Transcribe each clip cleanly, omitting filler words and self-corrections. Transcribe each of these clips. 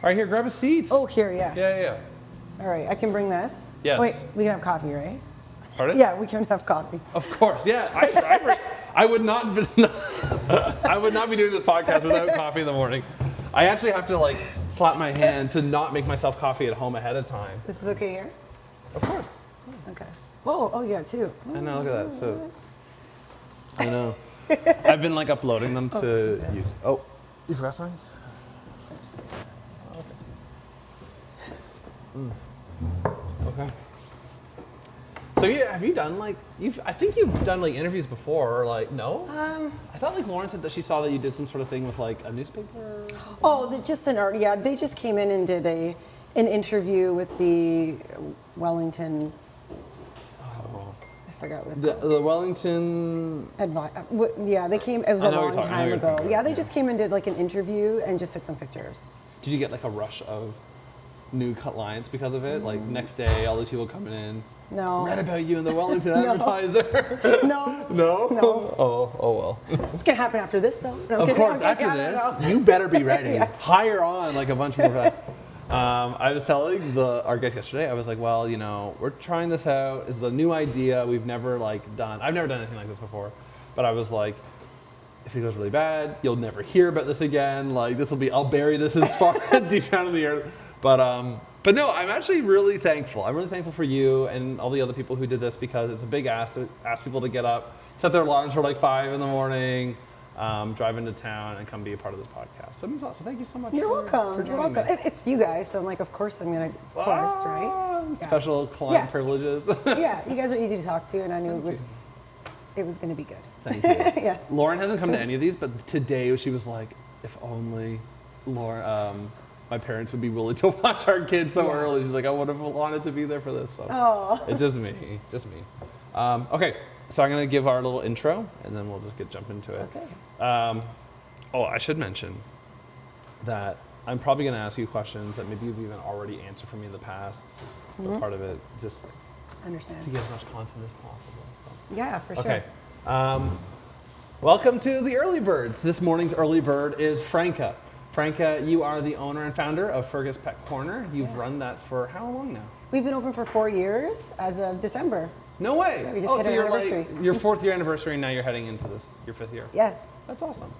All right, here, grab a seat. Oh, here, yeah. Yeah. All right, I can bring this. Yes. Wait, we can have coffee, right? Pardon? Yeah, we can have coffee. Of course, yeah. I would not be, I would not be doing this podcast without coffee in the morning. I actually have to like slap my hand to not make myself coffee at home ahead of time. This is okay here? Of course. Okay. Oh, yeah, too. I know, look at that. So, I know. I've been like uploading them to YouTube. Oh, you forgot something? I'm just kidding. Okay. So yeah, have you done like I think you've done like interviews before, or like no? I thought like Lauren said that she saw that you did some sort of thing with like a newspaper. Oh, just an art. Yeah, they just came in and did an interview with the Wellington. I forgot what it's called. The Wellington. Yeah, they came. It was a long time ago. About, Yeah, they just came and did like an interview and just took some pictures. Did you get like a rush of new clients because of it? Like next day, all these people coming in. No. Read about you in the Wellington Advertiser. No. No? No. Oh well. It's gonna happen after this though. No, of course, after this, you better be ready. Yeah. Hire on like a bunch more. I was telling our guest yesterday, I was like, well, you know, we're trying this out. It's a new idea. We've never done. I've never done anything like this before. But I was like, if it goes really bad, you'll never hear about this again. Like this will be, I'll bury this as far deep down in the earth. But no, I'm actually really thankful. I'm really thankful for you and all the other people who did this, because it's a big ask to ask people to get up, set their alarms for like 5 in the morning, drive into town and come be a part of this podcast. So it means a lot. So thank you so much. You're welcome. You're welcome. It's you guys, so I'm like, of course I'm gonna, of course, right? Yeah. Special client privileges. Yeah, you guys are easy to talk to, and I knew it was gonna be good. Thank you. Yeah. Lauren hasn't come to any of these, but today she was like, if only Lauren, my parents would be willing to watch our kids so early. She's like, I would have wanted to be there for this. So it's just me. Okay, so I'm gonna give our little intro, and then we'll just jump into it. Okay. I should mention that I'm probably gonna ask you questions that maybe you've even already answered for me in the past. But part of it, just understand, to get as much content as possible. So. Yeah, for sure. Okay. Welcome to the Early Bird. This morning's Early Bird is Franca. Franca, you are the owner and founder of Fergus Pet Corner. You've run that for how long now? We've been open for 4 years as of December. No way. Yeah, we just hit our anniversary. Like your 4th year anniversary, and now you're heading into your 5th year. Yes. That's awesome.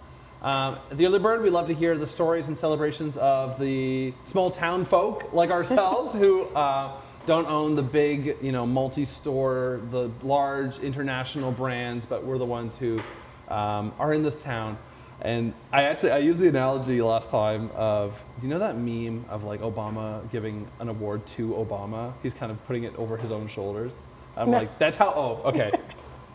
The Early Bird, we love to hear the stories and celebrations of the small town folk like ourselves who don't own the big, multi-store, the large international brands, but we're the ones who are in this town. And I used the analogy last time of, do you know that meme of like Obama giving an award to Obama? He's kind of putting it over his own shoulders. I'm like, that's how, okay.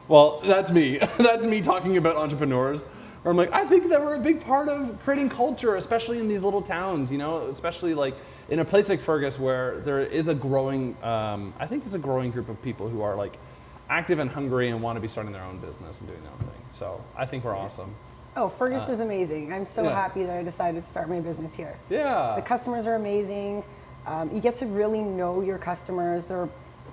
Well, that's me. That's me talking about entrepreneurs. Where I'm like, I think that we're a big part of creating culture, especially in these little towns, especially like in a place like Fergus where there is a growing, I think it's a growing group of people who are like active and hungry and want to be starting their own business and doing their own thing. So I think we're awesome. Oh, Fergus is amazing. I'm so happy that I decided to start my business here. Yeah. The customers are amazing. You get to really know your customers. They're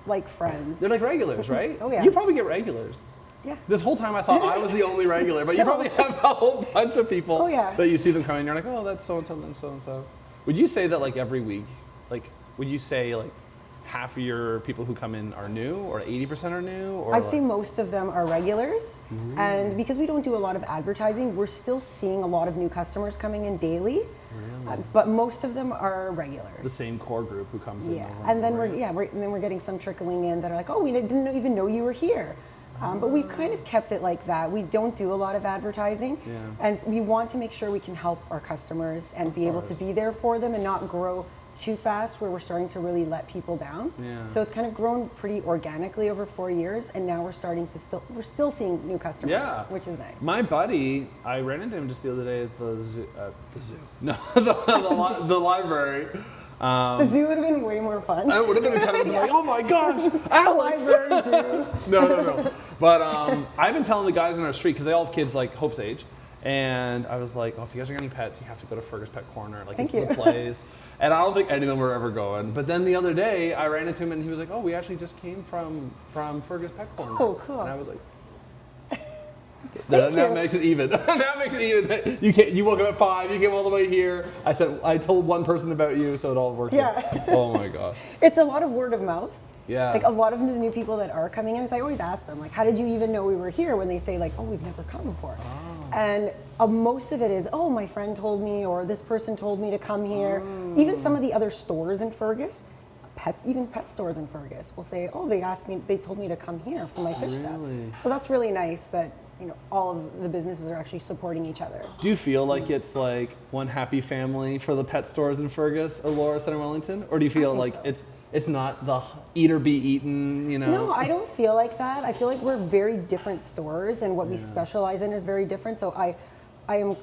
like friends. They're like regulars, right? Oh, yeah. You probably get regulars. Yeah. This whole time I thought I was the only regular, but you probably have a whole bunch of people that you see them coming, and you're like, oh, that's so-and-so and so-and-so. Would you say that like every week, would you say like half of your people who come in are new, or 80% are new? Or I'd say most of them are regulars. Ooh. And because we don't do a lot of advertising, we're still seeing a lot of new customers coming in daily. Really? But most of them are regulars. The same core group who comes in. Yeah, and then we're getting some trickling in that are like, oh, we didn't even know you were here. But we've kind of kept it like that. We don't do a lot of advertising, and we want to make sure we can help our customers and be able to be there for them and not grow too fast where we're starting to really let people down. Yeah. So it's kind of grown pretty organically over 4 years, and now we're still seeing new customers, which is nice. My buddy, I ran into him just the other day at the zoo. No, the library. The zoo would have been way more fun. It would have been kind of like, oh my gosh, Alex! No. But I've been telling the guys in our street, because they all have kids like Hope's age, and I was like, oh, if you guys are getting pets, you have to go to Fergus Pet Corner, it's the place. And I don't think any of them were ever going. But then the other day, I ran into him, and he was like, oh, we actually just came from Fergus Pet Corner. Oh, cool. And I was like, That makes it even. That makes it even. You woke up at 5. You came all the way here. I told one person about you, so it all worked. Yeah. Oh my gosh. It's a lot of word of mouth. Yeah. Like a lot of the new people that are coming in, is I always ask them, like, how did you even know we were here? When they say, like, oh, we've never come before. Oh. And most of it is, oh, my friend told me, or this person told me to come here. Oh. Even some of the other stores in Fergus, even pet stores in Fergus will say, oh, they told me to come here for my fish stuff. So that's really nice that, you know, all of the businesses are actually supporting each other. Do you feel like it's like one happy family for the pet stores in Fergus, Aurora, Center, Wellington? Or do you feel like so. It's not the eat or be eaten, you know? No, I don't feel like that. I feel like we're very different stores, and what we specialize in is very different. So I am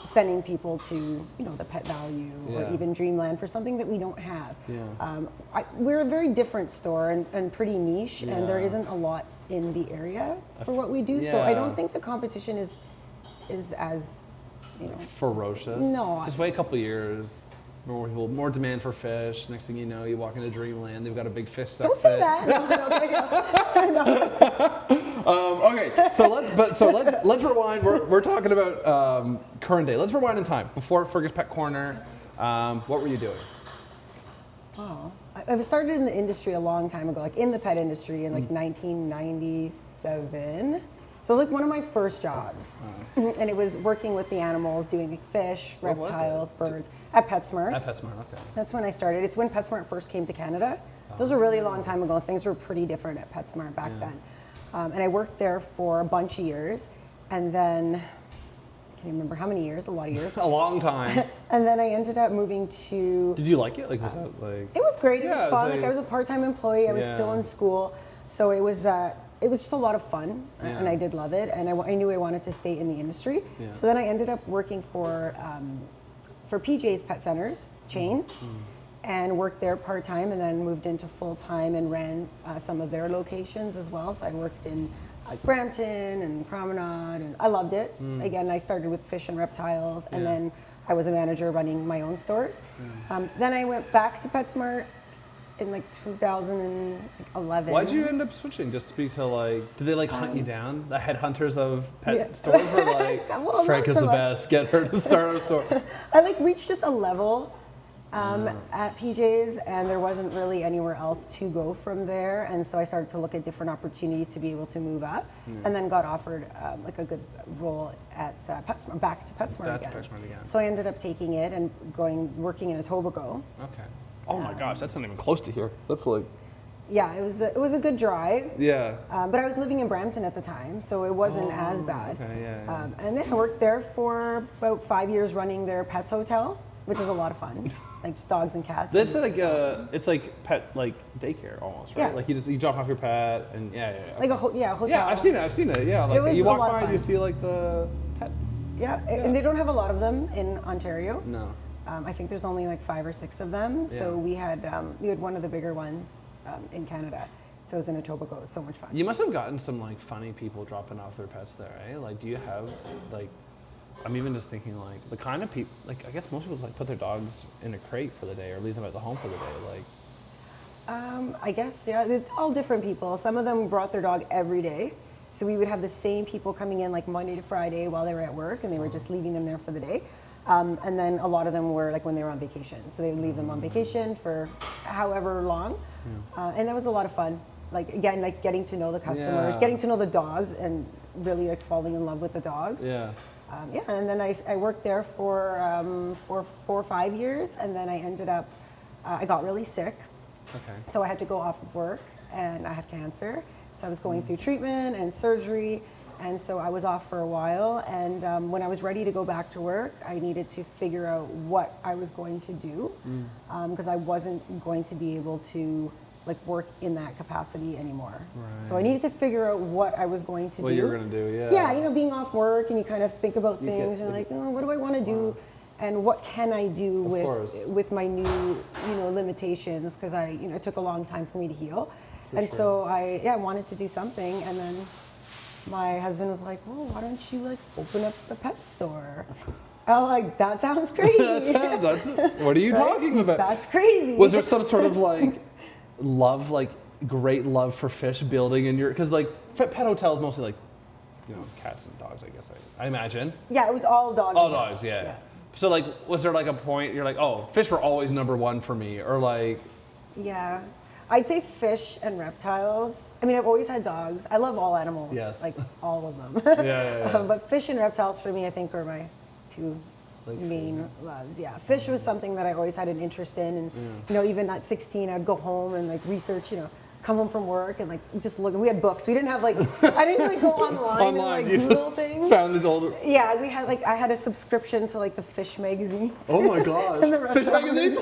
sending people to, you know, the Pet Value or even Dreamland for something that we don't have. Yeah. We're a very different store and pretty niche, and there isn't a lot in the area for what we do. Yeah. So I don't think the competition is as, you know, ferocious. No. Just wait a couple years. More demand for fish. Next thing you know, you walk into Dreamland. They've got a big fish section. Don't say that. No. Okay, so let's rewind. We're talking about current day. Let's rewind in time before Fergus Pet Corner. What were you doing? Oh, I started in the industry a long time ago, like in the pet industry in like 1997. So it was like one of my first jobs, and it was working with the animals, doing like fish, reptiles, birds at PetSmart. At PetSmart, okay. That's when I started. It's when PetSmart first came to Canada, so it was a really long time ago. Things were pretty different at PetSmart back then, and I worked there for a bunch of years, and then I can't remember how many years. A lot of years. A long time. And then I ended up moving to. Did you like it? Like was that like? It was great. It was fun. Like I was a part-time employee. I was still in school, so it was just a lot of fun, and I did love it, and I knew I wanted to stay in the industry. Yeah. So then I ended up working for PJ's Pet Centers chain, and worked there part-time, and then moved into full-time and ran some of their locations as well. So I worked in Brampton and Promenade, and I loved it. Again, I started with fish and reptiles, and then I was a manager running my own stores. Then I went back to PetSmart in like 2011. Why'd you end up switching? Just to be to like, did they like hunt you down? The headhunters of pet stores were like, well, Frank is the best, get her to start a store. I like reached just a level at PJ's, and there wasn't really anywhere else to go from there, and so I started to look at different opportunities to be able to move up, and then got offered like a good role at PetSmart, back to PetSmart again. So I ended up taking it and working in Etobicoke. Okay. Oh my gosh, that's not even close to here. That's like. Yeah, it was a good drive. Yeah. But I was living in Brampton at the time, so it wasn't as bad. Okay, yeah. And then I worked there for about 5 years running their pets hotel, which is a lot of fun. Like just dogs and cats. That's like it's like pet like daycare almost, right? Yeah. Like you drop off your pet and okay. Like a hotel. Yeah, I've seen it. Yeah, like you walk by and you see like the pets. Yeah, and they don't have a lot of them in Ontario. No. I think there's only like 5 or 6 of them. So we had one of the bigger ones in Canada. So it was in Etobicoke. It was so much fun. You must have gotten some like funny people dropping off their pets there, eh? Like, do you have like? I'm even just thinking like the kind of people. Like, I guess most people just like put their dogs in a crate for the day or leave them at the home for the day. Like. I guess it's all different people. Some of them brought their dog every day. So we would have the same people coming in like Monday to Friday while they were at work, and they were just leaving them there for the day. And then a lot of them were like when they were on vacation. So they would leave them on vacation for however long. And that was a lot of fun. Like again, like getting to know the customers, getting to know the dogs, and really like falling in love with the dogs. Yeah. And then I worked there for 4 or 5 years, and then I ended up, I got really sick. Okay. So I had to go off of work, and I had cancer. So I was going through treatment and surgery. And so I was off for a while, and when I was ready to go back to work, I needed to figure out what I was going to do, because I wasn't going to be able to like work in that capacity anymore. Right. So I needed to figure out what I was going to do. What you were going to do, yeah. Yeah, you know, being off work, and you kind of think about things, and like, oh, what do I want to do, and what can I do with my new, you know, limitations, because it took a long time for me to heal, so I wanted to do something, and then my husband was like, well, why don't you like open up a pet store? I'm like, that sounds crazy. What are you talking about? That's crazy. Was there some sort of like love, like great love for fish building in your, because like pet hotels mostly like cats and dogs, I guess. I imagine. Yeah, it was all dogs. All and cats. dogs, yeah. So like, was there like a point you're like, oh, fish were always number one for me, or like? Yeah, I'd say fish and reptiles. I mean, I've always had dogs. I love all animals. Yes. Like all of them. Yeah. But fish and reptiles for me, I think, are my two main loves. Yeah, fish was something that I always had an interest in, and even at 16, I'd go home and like research. Come home from work and like just look. We had books. We didn't have like I didn't like go online and like Google things. Found these older. Yeah, we had I had a subscription to like the fish magazines. Oh my god. And the fish magazines?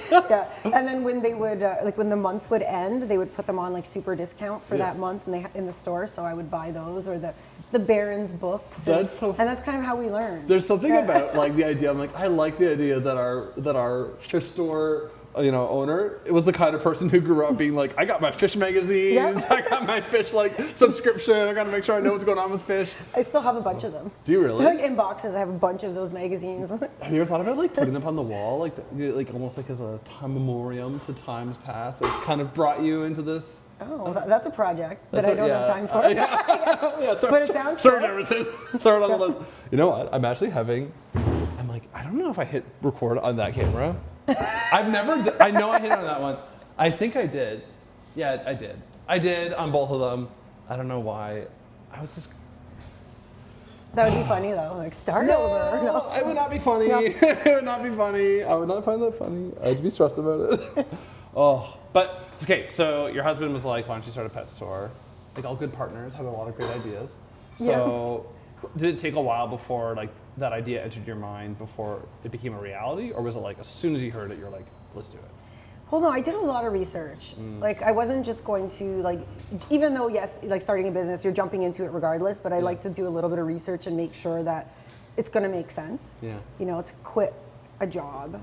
Yeah. And then when they would when the month would end, they would put them on like super discount for that month, and in the store. So I would buy those or the Barron's books. And that's kind of how we learned. There's something about like the idea. I'm like, I like the idea that our fish store owner, it was the kind of person who grew up being like, I got my fish magazines, I got my fish subscription, I gotta make sure I know what's going on with fish. I still have a bunch of them. Do you really? They're like in boxes. I have a bunch of those magazines. Have you ever thought about like putting them up on the wall, like almost like as a time memoriam to times past that kind of brought you into this? Oh, that's a project that I don't have time for. But it sounds throw it on the list. You know what? I'm like, I don't know if I hit record on that camera. I know I hit on that one. I think I did. Yeah, I did. I did on both of them. I don't know why. I was just. That would be funny though. Like start over. No, it would not be funny. No. It would not be funny. I would not find that funny. I'd be stressed about it. But okay. So your husband was like, "Why don't you start a pet store?" Like all good partners have a lot of great ideas. So did it take a while before like that idea entered your mind before it became a reality, or was it like as soon as you heard it, you're like, let's do it? Well, no, I did a lot of research. Like I wasn't just going to even though yes, like starting a business, you're jumping into it regardless, but I like to do a little bit of research and make sure that it's going to make sense. Yeah. To quit a job,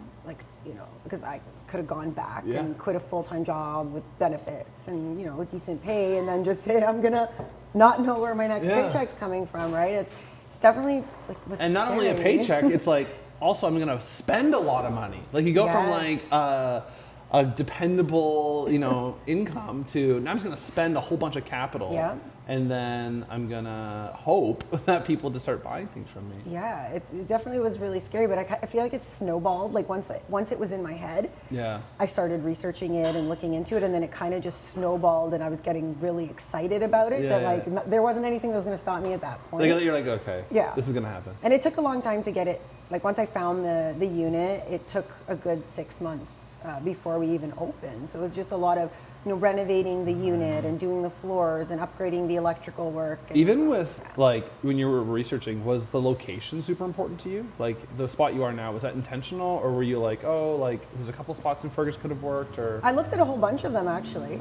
because I could have gone back and quit a full-time job with benefits and, decent pay, and then just say, I'm going to not know where my next paycheck's coming from, right? It's definitely and not only a paycheck, it's like also I'm gonna spend a lot of money. Like you go from like a dependable, income to now I'm just gonna spend a whole bunch of capital. Yeah. And then I'm gonna hope that people just start buying things from me. Yeah, it definitely was really scary, but I feel like it snowballed. Like once it was in my head, I started researching it and looking into it, and then it kind of just snowballed, and I was getting really excited about it. There wasn't anything that was gonna stop me at that point. You're like, okay, this is gonna happen. And it took a long time to get it. Like once I found the unit, it took a good 6 months before we even opened. So it was just a lot of renovating the unit and doing the floors and upgrading the electrical work. Even with like when you were researching, was the location super important to you? Like the spot you are now, was that intentional, or were you like, there's a couple spots in Fergus could have worked? Or I looked at a whole bunch of them actually.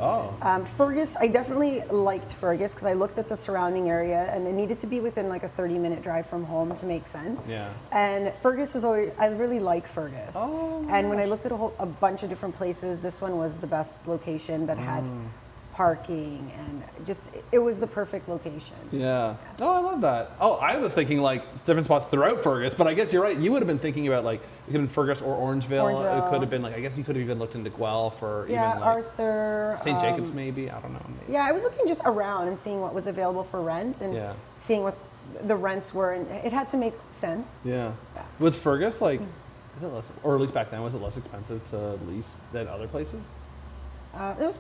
Fergus, I definitely liked Fergus because I looked at the surrounding area, and it needed to be within like a 30-minute drive from home to make sense. Yeah. And Fergus was always, I really like Fergus. And when I looked at a bunch of different places, this one was the best location that had parking, and just it was the perfect location. Yeah. Oh, I love that. Oh, I was thinking like different spots throughout Fergus, but I guess you're right. You would have been thinking about like it could have been Fergus or Orangeville. It could have been like, I guess you could have even looked into Guelph or even like Arthur, St. Jacobs maybe. I don't know. Maybe. Yeah, I was looking just around and seeing what was available for rent and seeing what the rents were, and it had to make sense. Yeah. Was Fergus like, is it less, or at least back then, was it less expensive to lease than other places? It was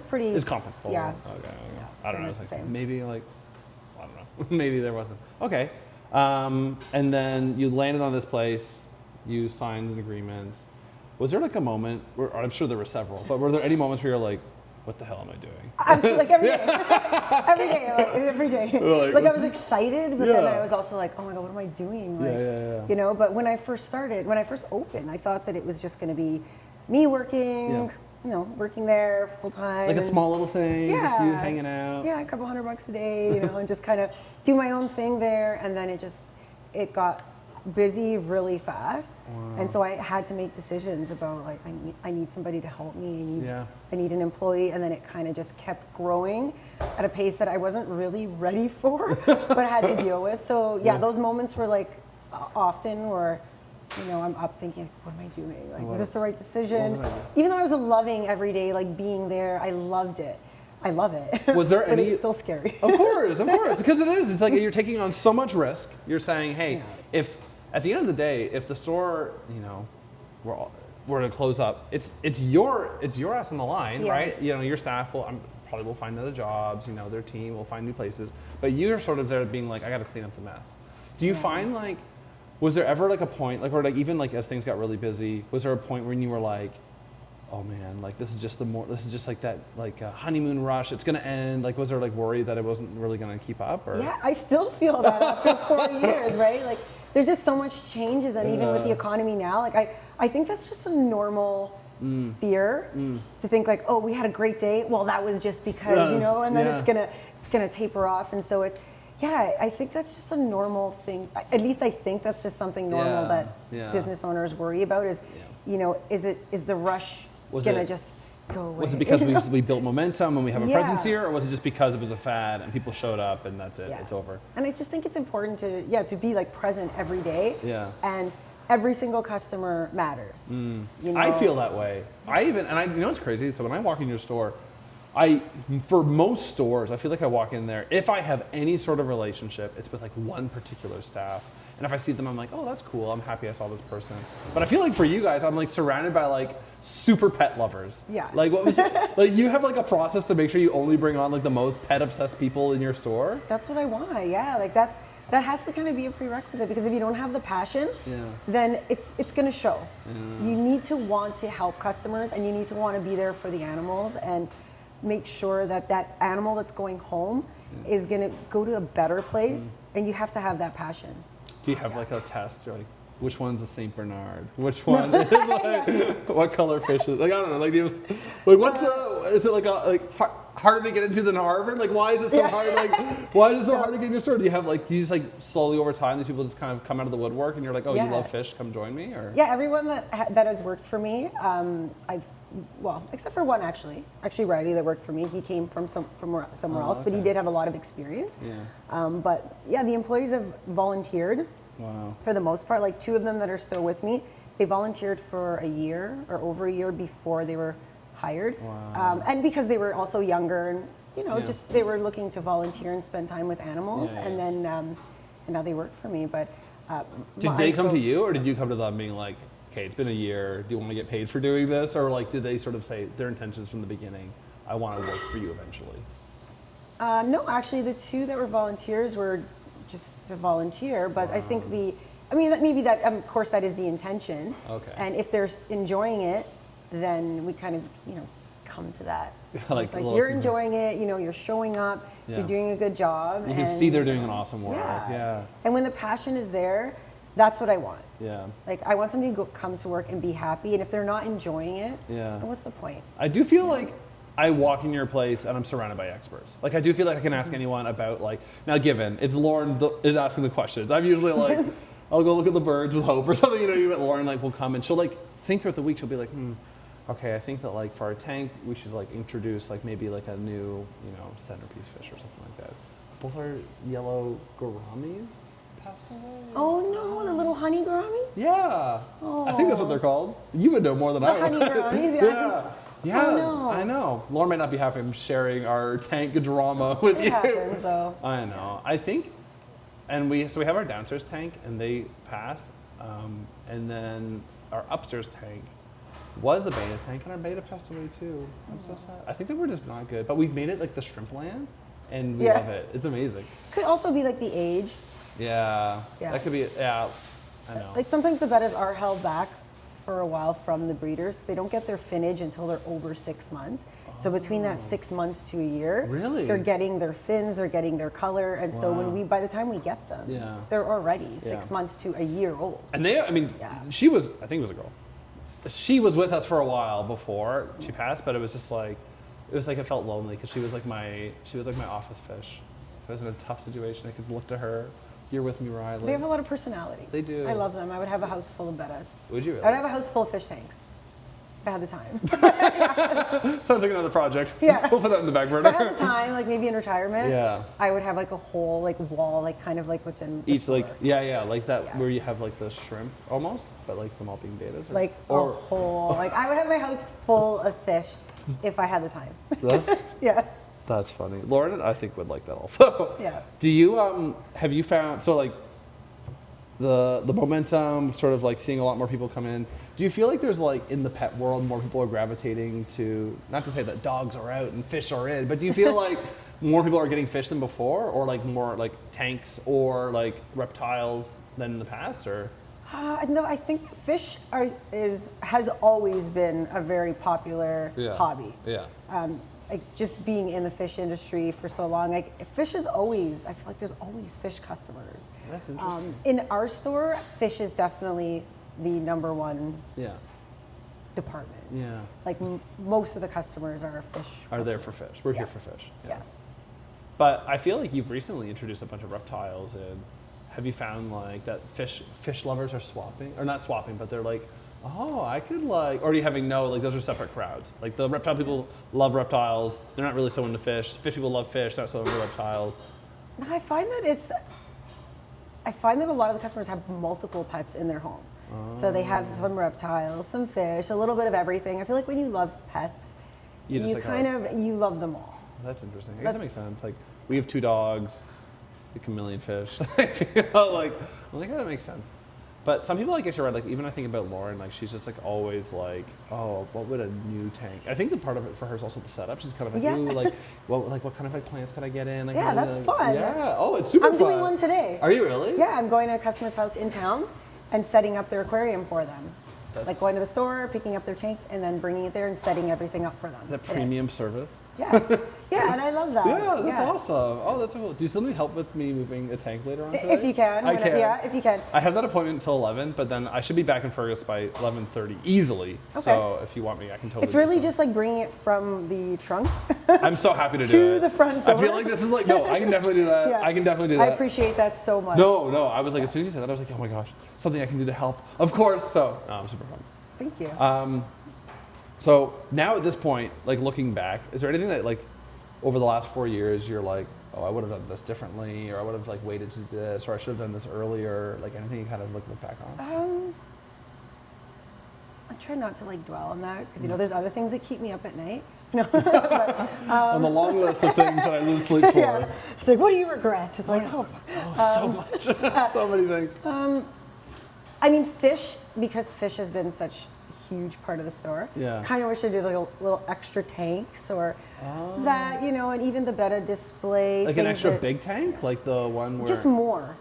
pretty. It's comparable. Yeah. Okay. I don't know. It's like maybe like, I don't know. Maybe there wasn't. Okay. And then you landed on this place. You signed an agreement. Was there like a moment where, I'm sure there were several, but were there any moments where you're like, what the hell am I doing? Absolutely, like every day. every day. Like I was excited, but then I was also like, oh my God, what am I doing? Like, but when I first opened, I thought that it was just going to be me working, working there full time. Like a small little thing, just you hanging out. Yeah, a couple $100 a day, and just kind of do my own thing there. And then it got busy really fast. Wow. And so I had to make decisions about like, I need somebody to help me. I need an employee. And then it kind of just kept growing at a pace that I wasn't really ready for, but I had to deal with. So those moments were like often where, I'm up thinking, what am I doing? Like, was this the right decision? Even though I was loving every day, like being there, I loved it. I love it. Was there but any? It's still scary. Of course, because it is. It's like you're taking on so much risk. You're saying, hey, if at the end of the day, if the store, we're to close up, it's your ass on the line, right? Your staff probably will find other jobs. Their team will find new places, but you're sort of there being like, I got to clean up the mess. Do you find like, was there ever like a point, like, or like even like as things got really busy, was there a point when you were like, oh man, like this is just like that like honeymoon rush, it's gonna end? Like, was there like worry that it wasn't really gonna keep up? Or? Yeah, I still feel that after 4 years, right? Like, there's just so much changes, and even with the economy now, like I think that's just a normal fear to think like, oh, we had a great day. Well, that was just because, and then it's gonna taper off, and so I think that's just a normal thing. At least I think that's just something normal that business owners worry about. Is is the rush gonna just go away? Was it because we built momentum and we have a presence here, or was it just because it was a fad and people showed up and that's it, it's over? And I just think it's important to be like present every day. Yeah. And every single customer matters. I feel that way. It's crazy. So when I walk in your store, for most stores, I feel like I walk in there, if I have any sort of relationship, it's with like one particular staff. And if I see them, I'm like, oh, that's cool. I'm happy I saw this person. But I feel like for you guys, I'm like surrounded by like super pet lovers. Yeah. Like what was like you have like a process to make sure you only bring on like the most pet obsessed people in your store? That's what I want. Yeah. Like that has to kind of be a prerequisite, because if you don't have the passion, then it's going to show. You need to want to help customers, and you need to want to be there for the animals and make sure that animal that's going home is going to go to a better place, and you have to have that passion. Do you have like a test? You're like, which one's a Saint Bernard? Which one is like, what color fish is? Like, I don't know. Like, is it like harder to get into than Harvard? Like, why is it so hard? Like, why is it so hard to get in your store? Do you just like slowly over time, these people just kind of come out of the woodwork and you're like, oh, you love fish, come join me? Or everyone that has worked for me, except for one actually Riley that worked for me. He came from somewhere else, but he did have a lot of experience. But the employees have volunteered. Wow. For the most part, like 2 of them that are still with me, they volunteered for a year or over a year before they were hired. Wow. And because they were also younger and just they were looking to volunteer and spend time with animals, and then and now they work for me. But did they come to you, or did you come to them being like, okay, it's been a year, do you want to get paid for doing this? Or like, did they sort of say their intentions from the beginning, I want to work for you eventually? No, actually the 2 that were volunteers were just to volunteer, but I think of course that is the intention. Okay. And if they're enjoying it, then we kind of, come to that. like you're enjoying it, you're showing up, you're doing a good job. You can see they're doing an awesome work. Yeah. And when the passion is there, that's what I want. Yeah. Like, I want somebody to come to work and be happy, and if they're not enjoying it, then what's the point? I do feel like I walk in your place and I'm surrounded by experts. Like, I do feel like I can ask anyone about, like, now given it's Lauren is asking the questions. I'm usually like, I'll go look at the birds with Hope or something, Lauren like will come and she'll like think throughout the week, she'll be like, okay, I think that like for our tank, we should like introduce like maybe like a new, centerpiece fish or something like that. Both our yellow gouramis passed away. Oh no, the little honey gouramis? Yeah. Oh. I think that's what they're called. You would know more than I would. Honey gouramis, yeah. Yeah, oh, no. I know. Lauren might not be happy I'm sharing our tank drama with you. It happens, though. I know. I think, and we have our downstairs tank, and they passed, and then our upstairs tank was the beta tank, and our beta passed away too. I'm so sad. I think they were just not good, but we've made it like the shrimp land, and we love it. It's amazing. Could also be like the age. Yeah. Yes. That could be. Yeah. I know. Like sometimes the betas are held back for a while from the breeders. They don't get their finnage until they're over 6 months. So between that 6 months to a year, they're getting their fins, they're getting their color, and so by the time we get them, they're already 6 months to a year old. And she was, I think it was a girl. She was with us for a while before she passed, but it was just like, it felt lonely because she was like my office fish. If I was in a tough situation, I could look to her. You're with me, Riley. They have a lot of personality. They do. I love them. I would have a house full of bettas. Would you really? I would have a house full of fish tanks. If I had the time. Sounds like another project. Yeah. We'll put that in the back burner. If I had the time, like maybe in retirement, I would have like a whole like wall, like kind of like what's in the store. Like that where you have like the shrimp almost, but like them all being betas. Like a whole, like I would have my house full of fish if I had the time. That's That's funny. Lauren, I think, would like that also. Yeah. Do you, have you found, so like the momentum, sort of like seeing a lot more people come in, do you feel like there's like in the pet world more people are gravitating to, not to say that dogs are out and fish are in, but do you feel like more people are getting fish than before, or like more like tanks or like reptiles than in the past, or? No, I think fish has always been a very popular hobby. Yeah. Like just being in the fish industry for so long, like fish is always, I feel like there's always fish customers. That's interesting. In our store, fish is definitely the number one department. Yeah. Like most of the customers are fish Are there customers. for fish. We're here for fish. Yeah. Yes. But I feel like you've recently introduced a bunch of reptiles, and have you found like that fish lovers are swapping, or not swapping, but they're like, oh, I could like, or are you having those are separate crowds? Like the reptile people love reptiles, they're not really so into fish. Fish people love fish, not so into reptiles. I find that a lot of the customers have multiple pets in their home. So they have some reptiles, some fish, a little bit of everything. I feel like when you love pets, you love them all. That's interesting. I guess that makes sense. Like we have 2 dogs, like a million fish. I feel like, I'm like, oh, that makes sense. But some people, I guess you're right. Like even I think about Lauren, like she's just like always like, oh, what would a new tank? I think the part of it for her is also the setup. She's kind of like, ooh, like what kind of like plants could I get in? Like, yeah, that's fun. Yeah. Oh, it's super fun. I'm doing one today. Are you really? Yeah, I'm going to a customer's house in town and setting up their aquarium for them. Like going to the store, picking up their tank, and then bringing it there and setting everything up for them. Is that premium service? Yeah. Yeah, and I love that. Yeah, that's awesome. Oh, that's so cool. Do you still need help with me moving a tank later on today? If you can. I can. Yeah, if you can. I have that appointment until 11, but then I should be back in Fergus by 11:30 easily. Okay. So if you want me, I can totally It's really just like bringing it from the trunk. I'm so happy to do it. To the front door. I feel like this is like, no, I can definitely do that. Yeah. I can definitely do that. I appreciate that so much. No, I was like, as soon as you said that, I was like, oh my gosh, something I can do to help. Of course. So, no, I'm super fun. Thank you. So now at this point, like looking back, is there anything that like over the last 4 years you're like, oh, I would have done this differently, or I would have like waited to do this, or I should have done this earlier? Like anything you kind of look back on? I try not to like dwell on that because there's other things that keep me up at night. No. On the long list of things that I lose sleep for. Yeah. It's like, what do you regret? It's like, so much, so many things. I mean, fish, because fish has been such a huge part of the store. Yeah. Kind of wish I did like a little extra tanks or that, and even the better display. Like an extra big tank, like the one where. Just more.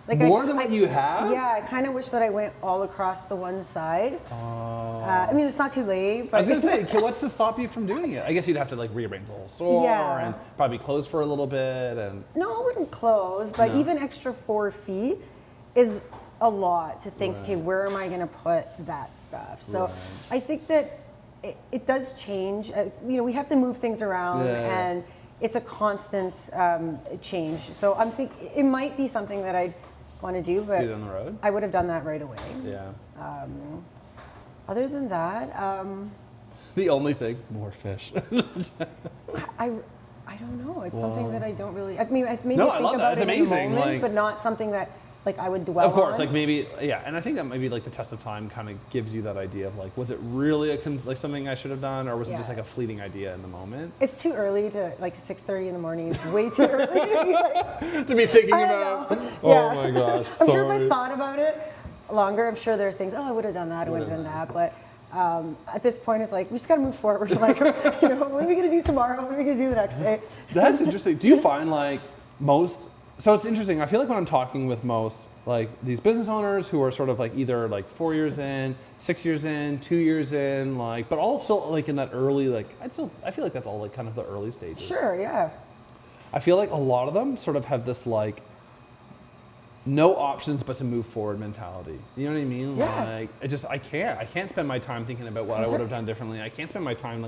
Like more than what you have? Yeah, I kind of wish that I went all across the one side. I mean, it's not too late. But I was going to say, what's to stop you from doing it? I guess you'd have to like rearrange the whole store and probably close for a little bit. And no, I wouldn't close, but even extra 4 feet is a lot to think, okay, where am I going to put that stuff? So I think that it does change. We have to move things around and it's a constant change. So I'm thinking it might be something that I'd want to do, but down the road? I would have done that right away. Yeah. Other than that, the only thing, more fish. I don't know. It's something that I don't really. I mean, maybe No, I I think love that. about It's it amazing, in the moment, like- but not something that like I would dwell on. Of course, like maybe, and I think that maybe like the test of time kind of gives you that idea of like, was it really like something I should have done, or was it just like a fleeting idea in the moment? It's too early to like 6:30 in the morning. It's way too early to be like, to be thinking I about. don't know. Oh my gosh! I'm sure if I thought about it longer, I'm sure there are things. Oh, I would have done that. I would have done that. But at this point, it's like we just got to move forward. Like, what are we gonna do tomorrow? What are we gonna do the next day? That's interesting. Do you find like most? So it's interesting. I feel like when I'm talking with most like these business owners who are sort of like either like 4 years in, 6 years in, 2 years in, like, but all still like in that early, like I feel like that's all like kind of the early stages. Sure, yeah. I feel like a lot of them sort of have this like no options but to move forward mentality. You know what I mean? Yeah. Like I can't spend my time thinking about what I would have done differently. I can't spend my time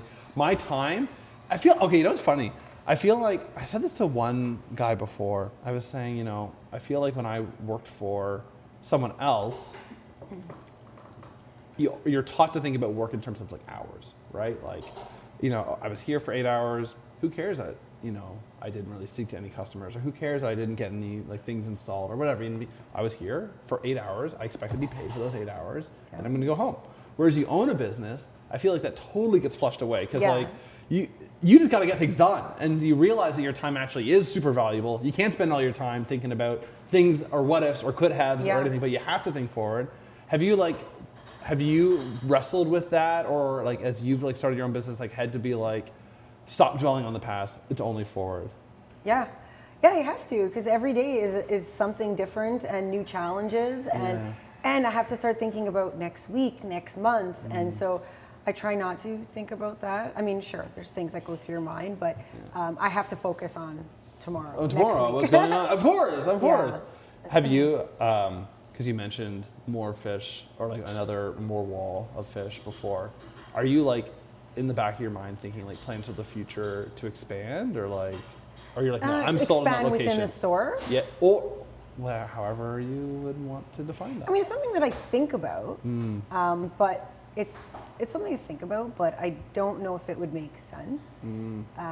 I feel, okay, what's funny? I feel like, I said this to one guy before, I was saying, I feel like when I worked for someone else, you're taught to think about work in terms of like hours, right? Like, I was here for 8 hours, who cares that, I didn't really speak to any customers, or who cares that I didn't get any like things installed or whatever. I was here for 8 hours, I expect to be paid for those 8 hours, and I'm gonna go home. Whereas you own a business, I feel like that totally gets flushed away because Yeah. like you just got to get things done, and you realize that your time actually is super valuable. You can't spend all your time thinking about things or what ifs or could haves or anything, but you have to think forward. Have you wrestled with that, or like as you've like started your own business, like had to be like, stop dwelling on the past, it's only forward? Yeah, you have to, because every day is something different and new challenges, and I have to start thinking about next week, next month, and so I try not to think about that. I mean, sure, there's things that go through your mind, but I have to focus on tomorrow. Oh, tomorrow, what's going on? Of course. Yeah. Have you, because you mentioned more fish or like more wall of fish before, are you like in the back of your mind thinking like plans for the future to expand, or like, or you're like, no, I'm sold on that location? Expand within the store? Yeah, or well, however you would want to define that. I mean, it's something that I think about, but it's something to think about, but I don't know if it would make sense,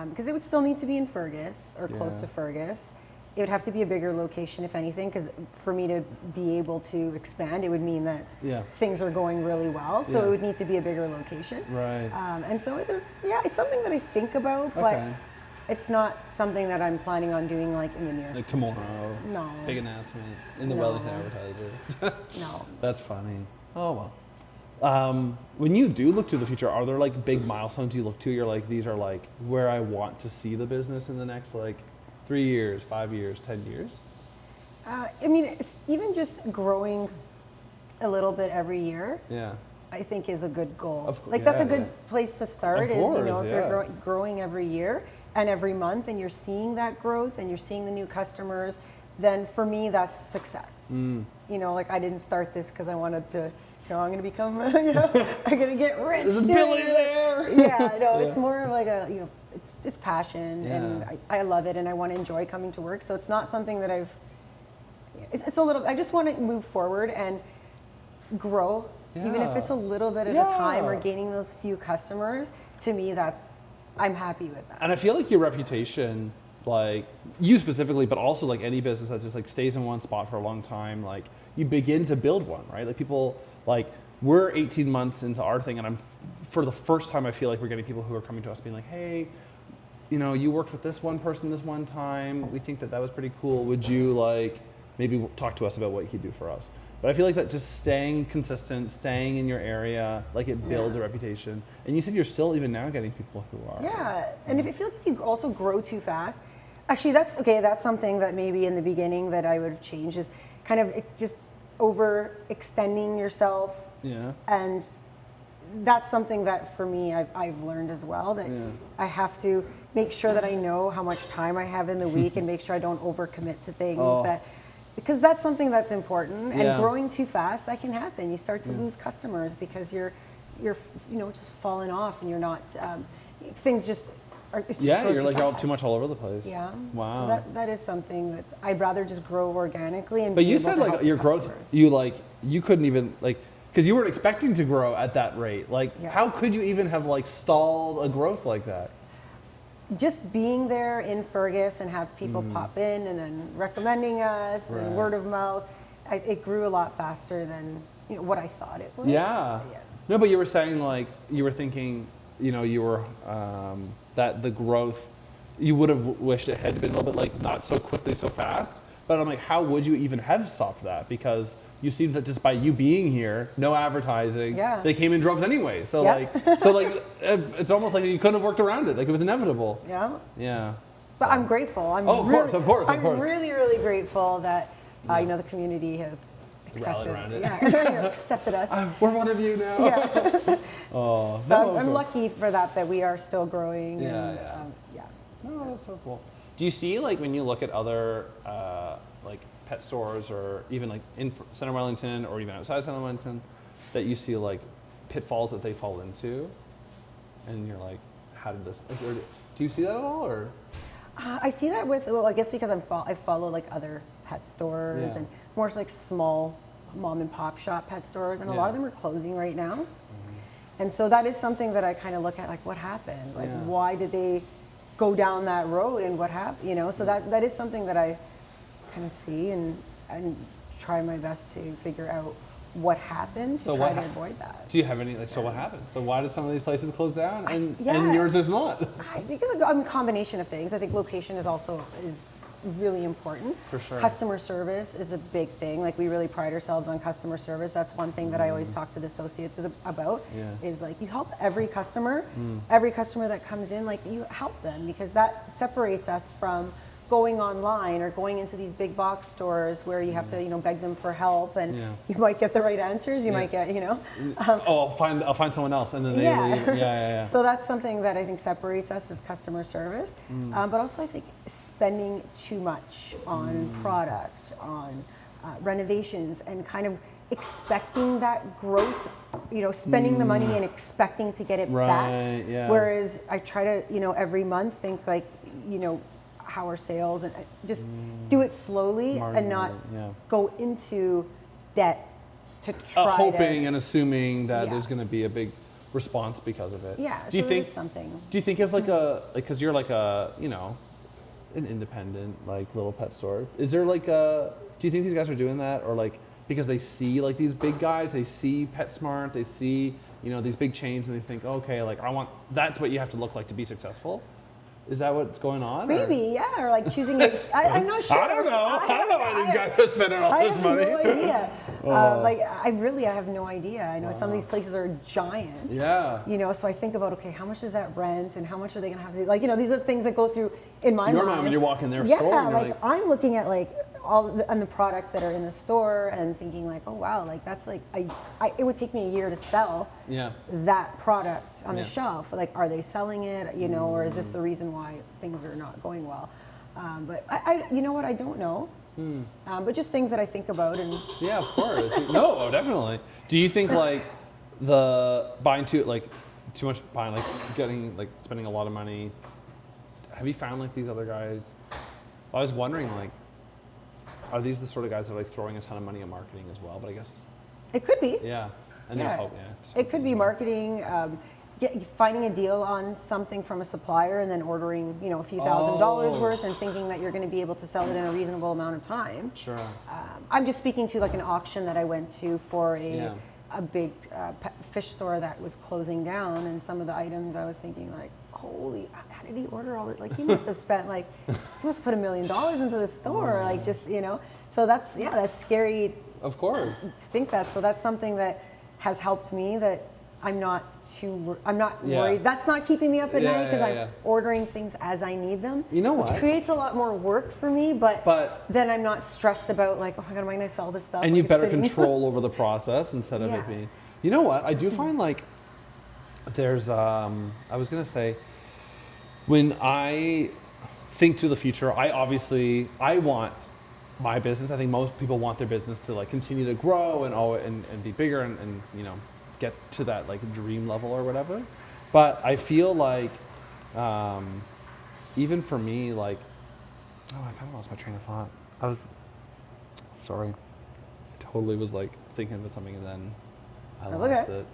because it would still need to be in Fergus or close to Fergus. It would have to be a bigger location, if anything, because for me to be able to expand, it would mean that things are going really well. So it would need to be a bigger location. Right. And so, it's something that I think about, but it's not something that I'm planning on doing like in the near future. Like tomorrow. No. Big announcement in the Wellington Advertiser. No. That's funny. Oh well. When you do look to the future, are there like big milestones you look to? You're like, these are like where I want to see the business in the next like 3 years, 5 years, 10 years? I mean, it's even just growing a little bit every year. Yeah. I think is a good goal. Like that's a good place to start. Of course, if you're growing every year and every month, and you're seeing that growth and you're seeing the new customers, then for me that's success. You know, like I didn't start this because I wanted to. I'm going to become, I'm going to get rich. There's a Billy there. It's more of like it's passion, and I love it, and I want to enjoy coming to work. So it's not something that it's a little, I just want to move forward and grow, even if it's a little bit at a time, or gaining those few customers. To me, I'm happy with that. And I feel like your reputation, like you specifically, but also like any business that just like stays in one spot for a long time, like you begin to build one, right? Like people, like we're 18 months into our thing, and for the first time I feel like we're getting people who are coming to us being like, hey, you know, you worked with this one person this one time, we think that was pretty cool, would you like maybe talk to us about what you could do for us? But I feel like that just staying consistent, staying in your area, like it builds a reputation. And you said you're still even now getting people who are. Yeah, and if I feel like if you also grow too fast, actually that's something that maybe in the beginning that I would have changed, is kind of just overextending yourself. Yeah. And that's something that for me I've learned as well, that I have to make sure that I know how much time I have in the week and make sure I don't overcommit to things because that's something that's important. And growing too fast, that can happen. You start to lose customers because you're just falling off, and you're not things just are just you're like you're too much all over the place. Yeah. Wow. So that is something that I'd rather just grow organically and But be you able said to like help your customers. growth, you couldn't even like, because you weren't expecting to grow at that rate. Like how could you even have like stalled a growth like that? Just being there in Fergus and have people pop in and then recommending us and word of mouth, it grew a lot faster than what I thought it would. Yeah. No, but you were saying like you were thinking, you were that the growth, you would have wished it had been a little bit like not so quickly, so fast. But I'm like, how would you even have stopped that? Because you see that just by you being here, no advertising, they came in droves anyway. So it's almost like you couldn't have worked around it. Like it was inevitable. Yeah. Yeah. But I'm grateful. Of course. I'm really, really grateful that the community has accepted around it. accepted us. We're one of you now. Yeah. Oh, so I'm lucky for that we are still growing. Oh, that's so cool. Do you see like when you look at other like pet stores, or even like in Center Wellington or even outside Center Wellington, that you see like pitfalls that they fall into, and you're like, how did this? Like, do you see that at all, or? I see that I guess because I follow like other pet stores and more like small mom and pop shop pet stores, and a lot of them are closing right now. And so that is something that I kind of look at, like what happened, like why did they go down that road, and what happened, so that is something that I kind of see and try my best to figure out what happened to try to avoid that. Do you have any, like, so what happened? So why did some of these places close down and Yeah. yours is not? I think it's a combination of things. I think location is really important. For sure. Customer service is a big thing. Like, we really pride ourselves on customer service. That's one thing that I always talk to the associates about, is like, you help every customer that comes in, like, you help them, because that separates us from going online or going into these big box stores where you have to, beg them for help, and you might get the right answers, you might get, I'll find someone else, and then they leave. Yeah. So that's something that I think separates us, is customer service. But also, I think spending too much on product, on renovations, and kind of expecting that growth, spending the money and expecting to get it back. Yeah. Whereas I try to, every month think like, how are sales, and just do it slowly and not go into debt to try hoping and assuming that there's going to be a big response because of it. Yeah. Do you think something? Do you think it's like because you're like an independent, like, little pet store? Is there like do you think these guys are doing that, or like because they see like these big guys, they see PetSmart, they see these big chains, and they think, okay, like that's what you have to look like to be successful? Is that what's going on? Maybe, or like choosing I'm not sure. I don't know. I don't know why these guys are spending all this money. I have no idea. I have no idea. I know some of these places are giant. Yeah. So I think about, okay, how much is that rent, and how much are they going to have to do? Like, these are things that go through in my mind when you're walking their store. Yeah, like I'm looking at like on the product that are in the store and thinking like, oh wow, like that's like it would take me a year to sell that product on the shelf. Like, are they selling it? Or is this the reason why things are not going well? But I I don't know. But just things that I think about. And yeah, of course. No, definitely. Do you think like the buying too much buying, like spending a lot of money? Have you found like these other guys? I was wondering, like, are these the sort of guys that are like throwing a ton of money at marketing as well? But I guess it could be. Yeah, and there's hope. Yeah, it could be marketing. Finding a deal on something from a supplier and then ordering, a few $1,000s worth, and thinking that you're going to be able to sell it in a reasonable amount of time. Sure. I'm just speaking to like an auction that I went to for a big fish store that was closing down, and some of the items I was thinking like, holy, how did he order all it? Like, he must have spent he must have put $1 million into the store, like, just, So that's scary. Of course. To think that. So that's something that has helped me, that I'm not worried. That's not keeping me up at night, because I'm ordering things as I need them. You know what? Which creates a lot more work for me, but then I'm not stressed about like, oh my God, am I going to sell this stuff? And you have better control over the process instead of it being. You know what? I do find like there's I was going to say, when I think to the future, I want my business. I think most people want their business to like continue to grow and be bigger and get to that like dream level or whatever. But I feel like even for me, like, I kind of lost my train of thought. I totally was like thinking of something, and then I lost it.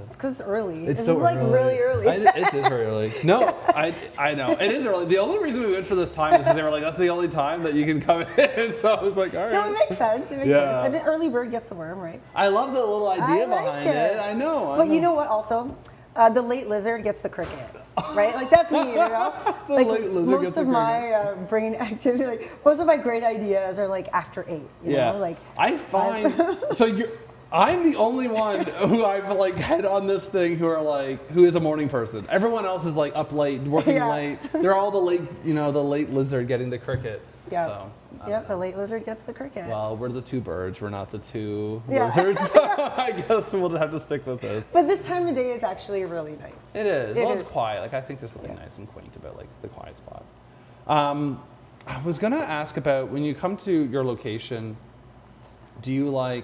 It's because it's early. It's so like early. Really early. It is very early. No, I know. It is early. The only reason we went for this time is because they were like, that's the only time that you can come in. So I was like, all right. No, it makes sense. It makes sense. And an early bird gets the worm, right? I love the little idea behind it. I know. But you know what also? The late lizard gets the cricket, right? Like, that's me, The late lizard gets the cricket. Most of my brain activity, like most of my great ideas are like after 8, you know? Like, I find, I'm the only one who I've like had on this thing who is a morning person. Everyone else is like up late, working late. They're all the late lizard getting the cricket. Yeah. So, the late lizard gets the cricket. Well, we're the two birds. We're not the two lizards. I guess we'll have to stick with this. But this time of day is actually really nice. It is. It's quiet. Like, I think there's something nice and quaint about like the quiet spot. I was gonna ask about when you come to your location. Do you like?